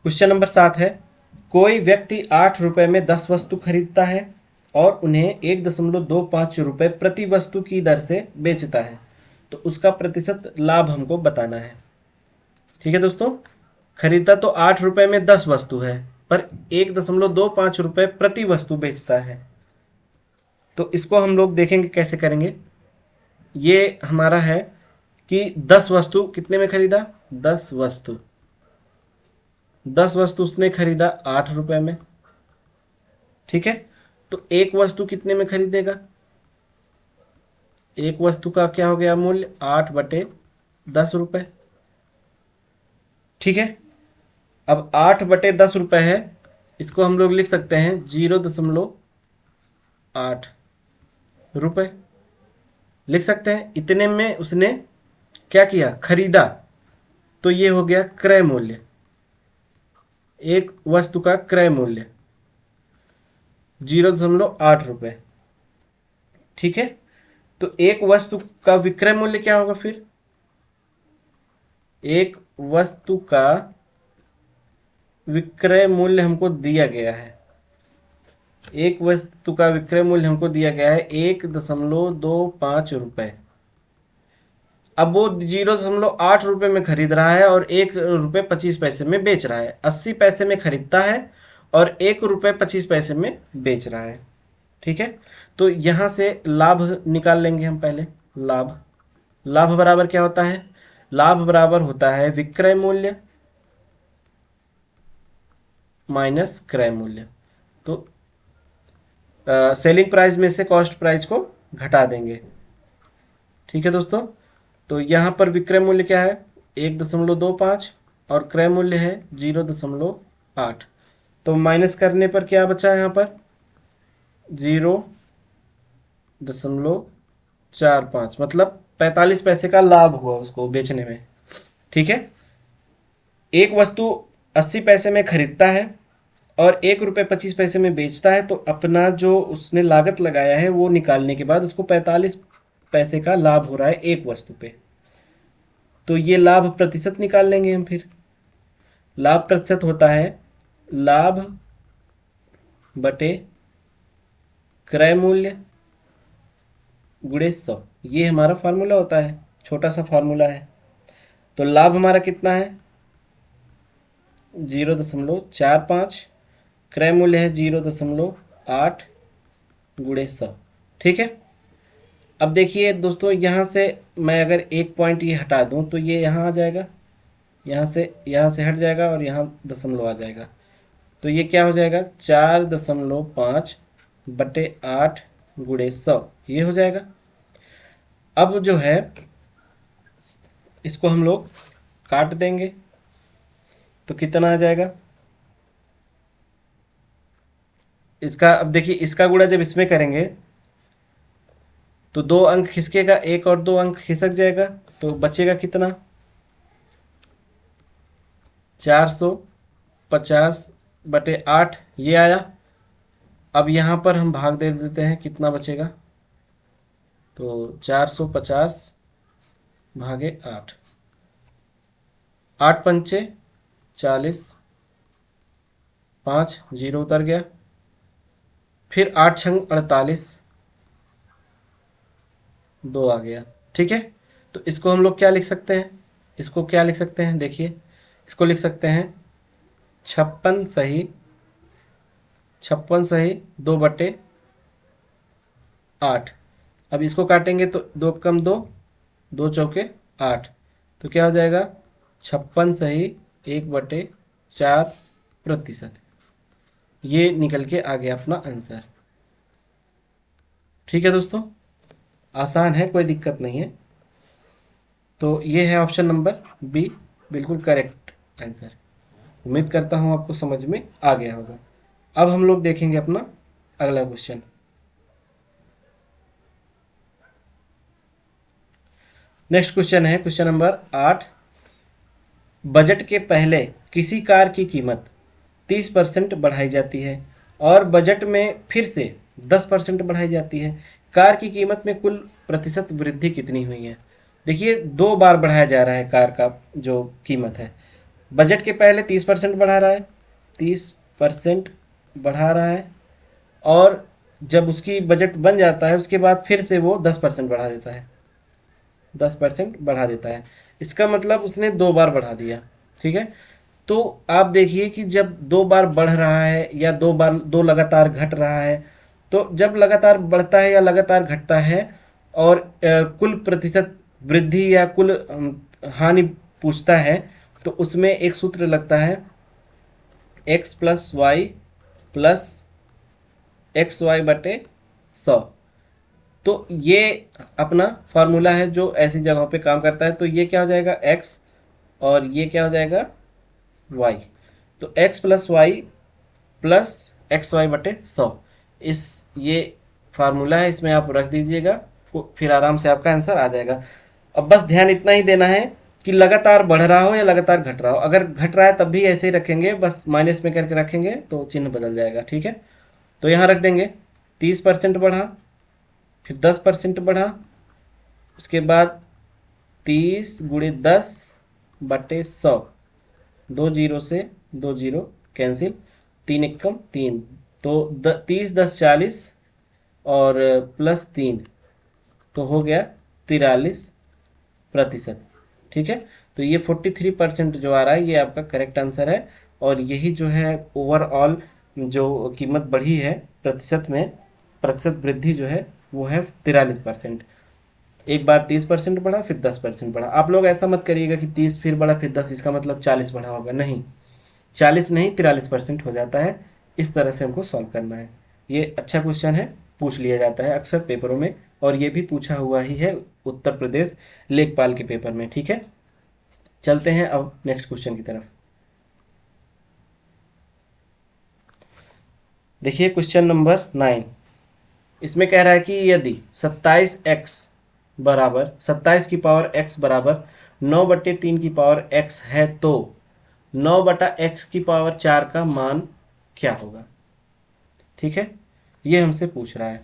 क्वेश्चन नंबर 7 है, कोई व्यक्ति 8 रुपए में 10 वस्तु खरीदता है और उन्हें 1.25 रुपए प्रति वस्तु की दर से बेचता है, तो उसका प्रतिशत लाभ हमको बताना है। ठीक है दोस्तों, खरीदता तो 8 रुपए में 10 वस्तु है, पर 1.25 रुपए प्रति वस्तु बेचता है। तो इसको हम लोग देखेंगे कैसे करेंगे। ये हमारा है कि 10 वस्तु कितने में खरीदा? 10 वस्तु उसने खरीदा 8 रुपए में। ठीक है, तो एक वस्तु कितने में खरीदेगा? एक वस्तु का क्या हो गया मूल्य? 8/10 रुपए। ठीक है, अब 8/10 रुपए है, इसको हम लोग लिख सकते हैं 0.8 रुपए लिख सकते हैं। इतने में उसने क्या किया? खरीदा। तो ये हो गया क्रय मूल्य, एक वस्तु का क्रय मूल्य 0.8 रुपए। ठीक है, तो एक वस्तु का विक्रय मूल्य क्या होगा फिर? एक वस्तु का विक्रय मूल्य हमको दिया गया है, एक वस्तु का विक्रय मूल्य हमको दिया गया है 1.25 रुपए। अब वो 0.8 रुपए में खरीद रहा है और 1 रुपये 25 पैसे में बेच रहा है। 80 पैसे में खरीदता है और 1 रुपये 25 पैसे में बेच रहा है। ठीक है, तो यहां से लाभ निकाल लेंगे हम पहले। लाभ, लाभ बराबर क्या होता है? लाभ बराबर होता है विक्रय मूल्य माइनस क्रय मूल्य। तो सेलिंग प्राइस में से कॉस्ट प्राइस को घटा देंगे। ठीक है दोस्तों, तो यहाँ पर विक्रय मूल्य क्या है? 1.25 और क्रय मूल्य है 0.8। तो माइनस करने पर क्या बचा है? यहाँ पर 0.45, मतलब 45 पैसे का लाभ हुआ उसको बेचने में। ठीक है, एक वस्तु 80 पैसे में खरीदता है और 1 रुपये 25 पैसे में बेचता है, तो अपना जो उसने लागत लगाया है वो निकालने के बाद उसको 45 पैसे का लाभ हो रहा है एक वस्तु पे। तो ये लाभ प्रतिशत निकाल लेंगे हम फिर। लाभ प्रतिशत होता है लाभ बटे क्रय मूल्य गुणे 100। ये हमारा फार्मूला होता है, छोटा सा फार्मूला है। तो लाभ हमारा कितना है? 0.45, क्रय मूल्य है 0.8 गुणे 100। ठीक है, अब देखिए दोस्तों, यहाँ से मैं अगर एक पॉइंट ये हटा दूँ तो ये यहाँ आ जाएगा, यहाँ से हट जाएगा और यहाँ दशमलव आ जाएगा। तो ये क्या हो जाएगा? 4.5/8 गुणे 100, ये हो जाएगा। अब जो है इसको हम लोग काट देंगे तो कितना आ जाएगा? इसका अब देखिए, इसका गुणा जब इसमें करेंगे तो 2 अंक खिसकेगा, 1 और 2 अंक खिसक जाएगा, तो बचेगा कितना? 450/8 ये आया। अब यहाँ पर हम भाग दे देते हैं, कितना बचेगा? तो 450/8, 8 पंचे 40, 5 जीरो उतर गया, फिर 8 छंग 48, 2 आ गया। ठीक है, तो इसको हम लोग क्या लिख सकते हैं? इसको क्या लिख सकते हैं? देखिए, इसको लिख सकते हैं 56 सही 2/8। अब इसको काटेंगे तो 2 कम 2, 2 चौके 8, तो क्या हो जाएगा? 56 सही 1/4%। ये निकल के आ गया अपना आंसर। ठीक है दोस्तों, आसान है, कोई दिक्कत नहीं है। तो ये है ऑप्शन नंबर बी, बिल्कुल करेक्ट आंसर। उम्मीद करता हूँ आपको समझ में आ गया होगा। अब हम लोग देखेंगे अपना अगला क्वेश्चन। नेक्स्ट क्वेश्चन है क्वेश्चन नंबर 8। बजट के पहले किसी कार की कीमत 30% बढ़ाई जाती है और बजट में फिर से 10% बढ़ाई जाती है। कार की कीमत में कुल प्रतिशत वृद्धि कितनी हुई है? देखिए, 2 बार बढ़ाया जा रहा है कार का जो कीमत है। बजट के पहले 30% बढ़ा रहा है, 30% बढ़ा रहा है, और जब उसकी बजट बन जाता है उसके बाद फिर से वो 10% बढ़ा देता है, 10% बढ़ा देता है। इसका मतलब उसने 2 बार बढ़ा दिया। ठीक है, तो आप देखिए कि जब 2 बार बढ़ रहा है या 2 लगातार घट रहा है, तो जब लगातार बढ़ता है या लगातार घटता है और कुल प्रतिशत वृद्धि या कुल हानि पूछता है, तो उसमें एक सूत्र लगता है x+y+xy/100। तो ये अपना फार्मूला है जो ऐसी जगहों पे काम करता है। तो ये क्या हो जाएगा? x, और ये क्या हो जाएगा? y। तो x+y+xy/100, इस ये फार्मूला है, इसमें आप रख दीजिएगा, फिर आराम से आपका आंसर आ जाएगा। अब बस ध्यान इतना ही देना है कि लगातार बढ़ रहा हो या लगातार घट रहा हो। अगर घट रहा है तब भी ऐसे ही रखेंगे, बस माइनस में करके रखेंगे तो चिन्ह बदल जाएगा। ठीक है, तो यहाँ रख देंगे 30% बढ़ा, फिर 10% बढ़ा, उसके बाद 30 गुणे 10/100, 2 जीरो से 2 जीरो कैंसिल, 3 एकम 3, तो 30 10 40 और +3, तो हो गया 43%। ठीक है, तो ये 43% जो आ रहा है ये आपका करेक्ट आंसर है। और यही जो है ओवरऑल जो कीमत बढ़ी है प्रतिशत में, प्रतिशत वृद्धि जो है वो है 43%। एक बार 30% बढ़ा, फिर 10% बढ़ा। आप लोग ऐसा मत करिएगा कि 30 फिर बढ़ा फिर 10, इसका मतलब 40 बढ़ा होगा, नहीं, 40 नहीं 43% हो जाता है। इस तरह से हमको सॉल्व करना है। ये अच्छा क्वेश्चन है, पूछ लिया जाता है अक्सर पेपरों में, और ये भी पूछा हुआ ही है उत्तर प्रदेश लेखपाल के पेपर में। ठीक है, चलते हैं अब नेक्स्ट क्वेश्चन की तरफ। देखिए क्वेश्चन नंबर 9, इसमें कह रहा है कि यदि 27 की पावर x बराबर 9/3 की पावर x है तो 9/x की पावर 4 का मान क्या होगा? ठीक है, ये हमसे पूछ रहा है।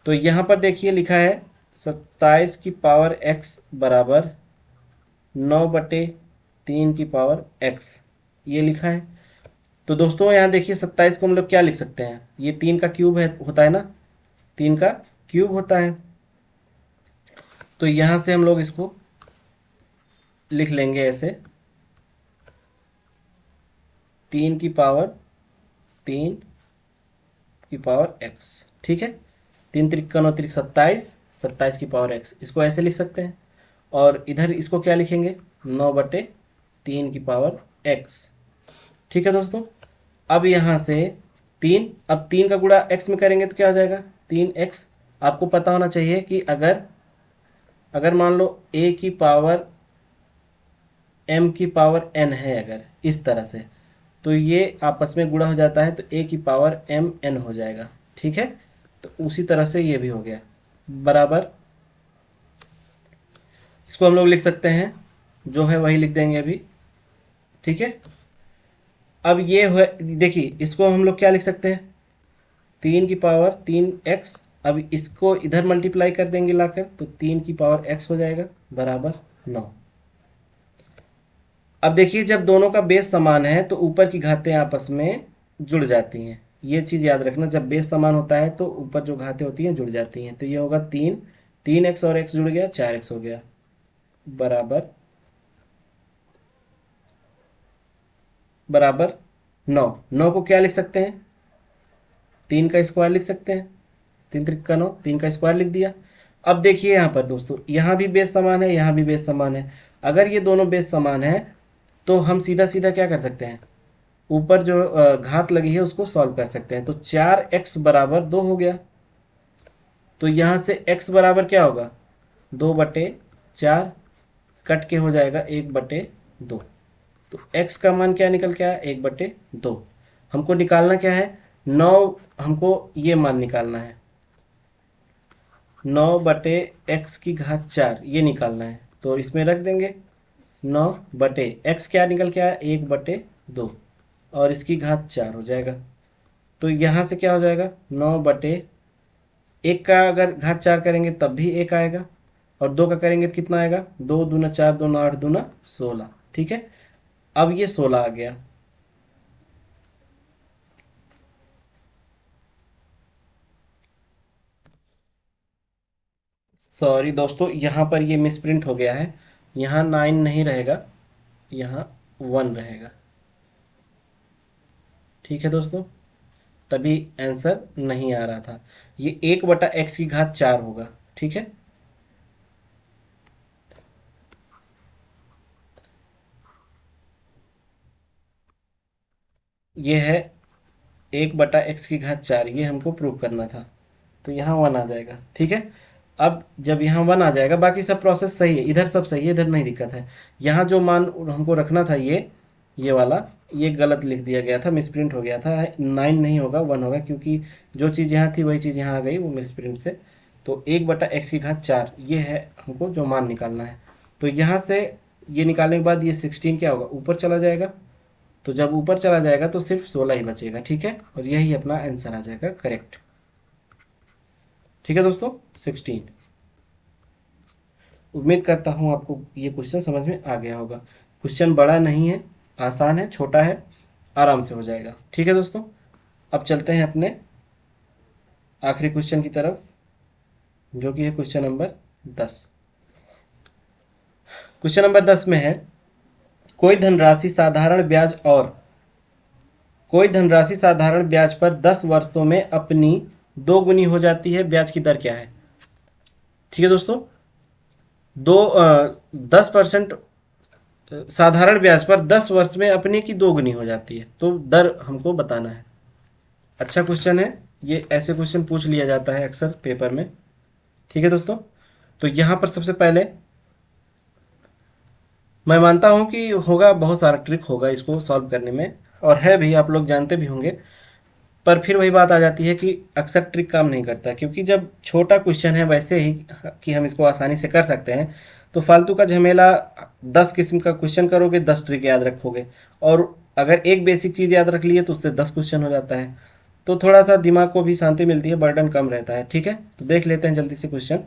तो यहाँ पर देखिए लिखा है 27 की पावर x बराबर 9/3 की पावर x, ये लिखा है। तो दोस्तों यहाँ देखिए 27 को हम लोग क्या लिख सकते हैं? ये 3 का क्यूब है, होता है ना, 3 का क्यूब होता है। तो यहाँ से हम लोग इसको लिख लेंगे ऐसे, 3 की पावर x। ठीक है, 3 त्रिक 9 त्रिक 27, 27 की पावर x, इसको ऐसे लिख सकते हैं। और इधर इसको क्या लिखेंगे? 9/3 की पावर x। ठीक है दोस्तों, अब यहाँ से 3, अब 3 का गुणा x में करेंगे तो क्या हो जाएगा? 3x। आपको पता होना चाहिए कि अगर मान लो a की पावर m की पावर n है, अगर इस तरह से, तो ये आपस में गुणा हो जाता है, तो ए की पावर एम एन हो जाएगा। ठीक है, तो उसी तरह से ये भी हो गया बराबर। इसको हम लोग लिख सकते हैं, जो है वही लिख देंगे अभी। ठीक है, अब ये हुआ, देखिए इसको हम लोग क्या लिख सकते हैं, 3 की पावर 3 x। अब इसको इधर मल्टीप्लाई कर देंगे लाकर, तो 3 की पावर x हो जाएगा बराबर 9। अब देखिए जब दोनों का बेस समान है तो ऊपर की घातें आपस में जुड़ जाती हैं। ये चीज़ याद रखना, जब बेस समान होता है तो ऊपर जो घातें होती हैं जुड़ जाती हैं। तो ये होगा 3 3 x और x जुड़ गया, 4x हो गया बराबर 9। 9 को क्या लिख सकते हैं, 3 का स्क्वायर लिख सकते हैं। 3 3 का 9, 3 का स्क्वायर लिख दिया। अब देखिए यहाँ पर दोस्तों, यहाँ भी बेस समान है, यहाँ भी बेस समान है। अगर ये दोनों बेस समान है तो हम सीधा सीधा क्या कर सकते हैं, ऊपर जो घात लगी है उसको सॉल्व कर सकते हैं। तो 4x बराबर 2 हो गया। तो यहाँ से x बराबर क्या होगा, 2/4, कट के हो जाएगा 1/2। तो x का मान क्या निकल के आया, 1/2। हमको निकालना क्या है, 9, हमको ये मान निकालना है, 9/x⁴ ये निकालना है। तो इसमें रख देंगे 9/x क्या निकल के आया, 1/2, और इसकी घात 4 हो जाएगा। तो यहाँ से क्या हो जाएगा, 9/1 का अगर घात 4 करेंगे तब भी 1 आएगा, और 2 का करेंगे तो कितना आएगा, 2 दूना 4, 2 8 दूना 16। ठीक है, अब ये 16 आ गया। सॉरी दोस्तों, यहाँ पर ये मिसप्रिंट हो गया है, यहाँ 9 नहीं रहेगा, यहाँ 1 रहेगा। ठीक है दोस्तों, तभी आंसर नहीं आ रहा था। ये 1/x⁴ होगा। ठीक है, ये है 1/x⁴, ये हमको प्रूव करना था। तो यहाँ 1 आ जाएगा। ठीक है, अब जब यहाँ 1 आ जाएगा, बाकी सब प्रोसेस सही है, इधर सब सही है, इधर नहीं दिक्कत है। यहाँ जो मान हमको रखना था, ये वाला, ये गलत लिख दिया गया था, मिसप्रिंट हो गया था। 9 नहीं होगा, 1 होगा, क्योंकि जो चीज़ यहाँ थी वही चीज़ यहाँ आ गई, वो मिसप्रिंट से। तो 1/x⁴ ये है हमको जो मान निकालना है। तो यहाँ से ये निकालने के बाद ये 16 क्या होगा, ऊपर चला जाएगा। तो जब ऊपर चला जाएगा तो सिर्फ 16 ही बचेगा। ठीक है, और यही अपना आंसर आ जाएगा करेक्ट। ठीक है दोस्तों, 16। उम्मीद करता हूँ आपको ये क्वेश्चन समझ में आ गया होगा। क्वेश्चन बड़ा नहीं है, आसान है, छोटा है, आराम से हो जाएगा। ठीक है दोस्तों, अब चलते हैं अपने आखिरी क्वेश्चन की तरफ, जो कि है क्वेश्चन नंबर 10। क्वेश्चन नंबर 10 में है, कोई धनराशि साधारण ब्याज पर 10 वर्षों में अपनी 2 गुनी हो जाती है। ब्याज की दर क्या है। ठीक है दोस्तों, 10% साधारण ब्याज पर 10 वर्ष में अपने की 2 गुनी हो जाती है। तो दर हमको बताना है। अच्छा क्वेश्चन है ये, ऐसे क्वेश्चन पूछ लिया जाता है अक्सर पेपर में। ठीक है दोस्तों, तो यहाँ पर सबसे पहले मैं मानता हूँ कि होगा, बहुत सारा ट्रिक होगा इसको सॉल्व करने में, और है भी, आप लोग जानते भी होंगे। पर फिर वही बात आ जाती है कि अक्सर ट्रिक काम नहीं करता, क्योंकि जब छोटा क्वेश्चन है वैसे ही कि हम इसको आसानी से कर सकते हैं, तो फालतू का झमेला, 10 किस्म का क्वेश्चन करोगे, 10 ट्रिक याद रखोगे, और अगर एक बेसिक चीज़ याद रख लिए तो उससे 10 क्वेश्चन हो जाता है। तो थोड़ा सा दिमाग को भी शांति मिलती है, बर्डन कम रहता है। ठीक है, तो देख लेते हैं जल्दी से क्वेश्चन।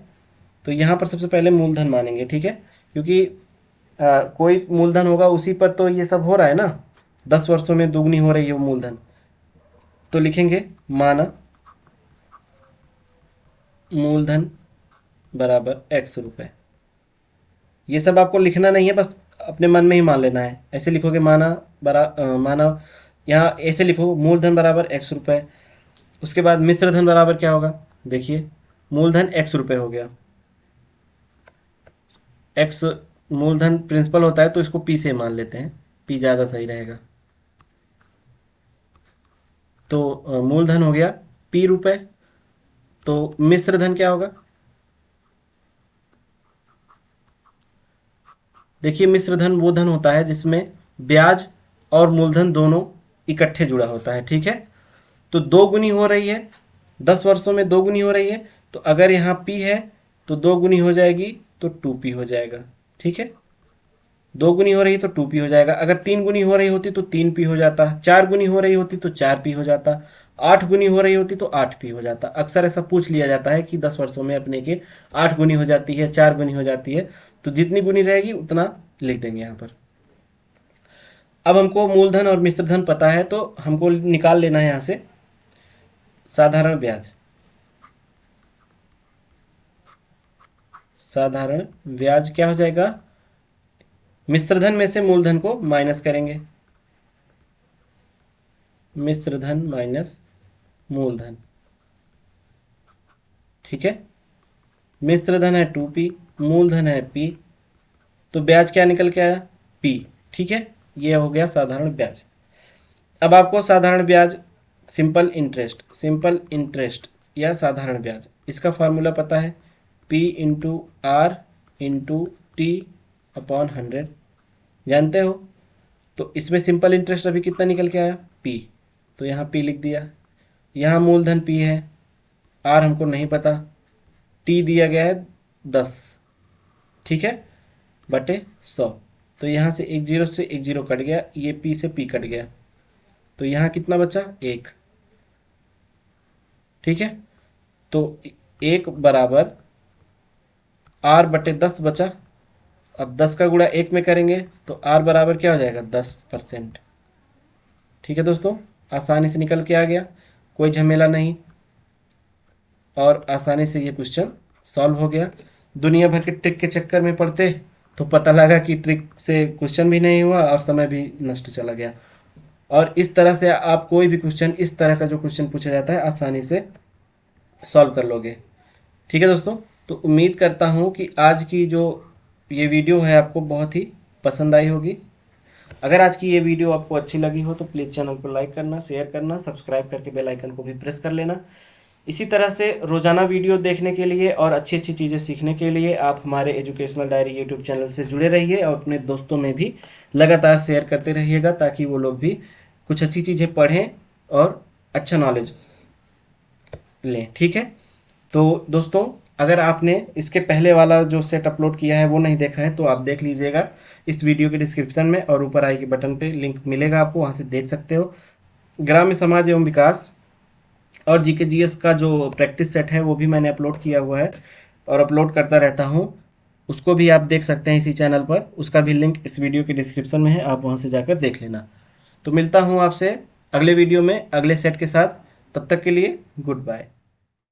तो यहाँ पर सबसे पहले मूलधन मानेंगे। ठीक है, क्योंकि कोई मूलधन होगा उसी पर तो ये सब हो रहा है ना, 10 वर्षों में दुगनी हो रही है वो मूलधन। तो लिखेंगे माना मूलधन बराबर x रुपए। ये सब आपको लिखना नहीं है, बस अपने मन में ही मान लेना है। ऐसे लिखोगे माना यहाँ ऐसे लिखो, मूलधन बराबर x रुपए। उसके बाद मिश्र धन बराबर क्या होगा, देखिए मूलधन x रुपए हो गया। x मूलधन प्रिंसिपल होता है तो इसको p से मान लेते हैं, p ज़्यादा सही रहेगा। तो मूलधन हो गया p रुपए। तो मिश्र धन क्या होगा, देखिए मिश्र धन वो धन होता है जिसमें ब्याज और मूलधन दोनों इकट्ठे जुड़ा होता है, ठीक है। तो 2 गुनी हो रही है, 10 वर्षों में 2 गुनी हो रही है, तो अगर यहाँ पी है तो 2 गुनी हो जाएगी तो 2p हो जाएगा, ठीक है। 2 गुनी हो रही है तो 2p हो जाएगा, अगर 3 गुनी हो रही होती तो 3p हो जाता, 4 गुनी हो रही होती तो 4p हो जाता, 8 गुनी हो रही होती तो 8p हो जाता। अक्सर ऐसा पूछ लिया जाता है कि 10 वर्षों में अपने के 8 गुनी हो जाती है, 4 गुनी हो जाती है, तो जितनी गुनी रहेगी उतना लिख देंगे यहाँ पर। अब हमको मूलधन और मिश्रधन पता है, तो हमको निकाल लेना है यहाँ से साधारण ब्याज। साधारण ब्याज क्या हो जाएगा, मिश्रधन में से मूलधन को माइनस करेंगे, मिश्रधन माइनस मूलधन, ठीक है। मिश्रधन है 2p, मूलधन है p, तो ब्याज क्या निकल के आया, p, ठीक है। ये हो गया साधारण ब्याज। अब आपको साधारण ब्याज, सिंपल इंटरेस्ट या साधारण ब्याज, इसका फार्मूला पता है, p into R into T upon 100, जानते हो। तो इसमें सिंपल इंटरेस्ट अभी कितना निकल के आया, p, तो यहाँ p लिख दिया। यहाँ मूलधन p है, r हमको नहीं पता, t दिया गया है 10, ठीक है, बटे 100, तो यहाँ से एक जीरो से एक जीरो कट गया, ये p से p कट गया, तो यहाँ कितना बचा, 1, ठीक है। तो 1 बराबर r बटे 10 बचा। अब 10 का गुणा 1 में करेंगे तो r बराबर क्या हो जाएगा, 10%, ठीक है दोस्तों। आसानी से निकल के आ गया, कोई झमेला नहीं, और आसानी से ये क्वेश्चन सॉल्व हो गया। दुनिया भर के ट्रिक के चक्कर में पड़ते तो पता लगा कि ट्रिक से क्वेश्चन भी नहीं हुआ और समय भी नष्ट चला गया। और इस तरह से आप कोई भी क्वेश्चन, इस तरह का जो क्वेश्चन पूछा जाता है, आसानी से सॉल्व कर लोगे, ठीक है दोस्तों। तो उम्मीद करता हूँ कि आज की जो ये वीडियो है आपको बहुत ही पसंद आई होगी। अगर आज की ये वीडियो आपको अच्छी लगी हो तो प्लीज़ चैनल को लाइक करना, शेयर करना, सब्सक्राइब करके बेल आइकन को भी प्रेस कर लेना। इसी तरह से रोज़ाना वीडियो देखने के लिए और अच्छी अच्छी चीज़ें सीखने के लिए आप हमारे एजुकेशनल डायरी यूट्यूब चैनल से जुड़े रहिए और अपने दोस्तों में भी लगातार शेयर करते रहिएगा, ताकि वो लोग भी कुछ अच्छी चीज़ें पढ़ें और अच्छा नॉलेज लें, ठीक है। तो दोस्तों, अगर आपने इसके पहले वाला जो सेट अपलोड किया है वो नहीं देखा है तो आप देख लीजिएगा इस वीडियो के डिस्क्रिप्शन में, और ऊपर आई के बटन पे लिंक मिलेगा आपको, वहाँ से देख सकते हो। ग्राम्य समाज एवं विकास और जीके जीएस का जो प्रैक्टिस सेट है वो भी मैंने अपलोड किया हुआ है और अपलोड करता रहता हूँ, उसको भी आप देख सकते हैं इसी चैनल पर। उसका भी लिंक इस वीडियो के डिस्क्रिप्शन में है, आप वहाँ से जाकर देख लेना। तो मिलता हूँ आपसे अगले वीडियो में अगले सेट के साथ, तब तक के लिए गुड बाय।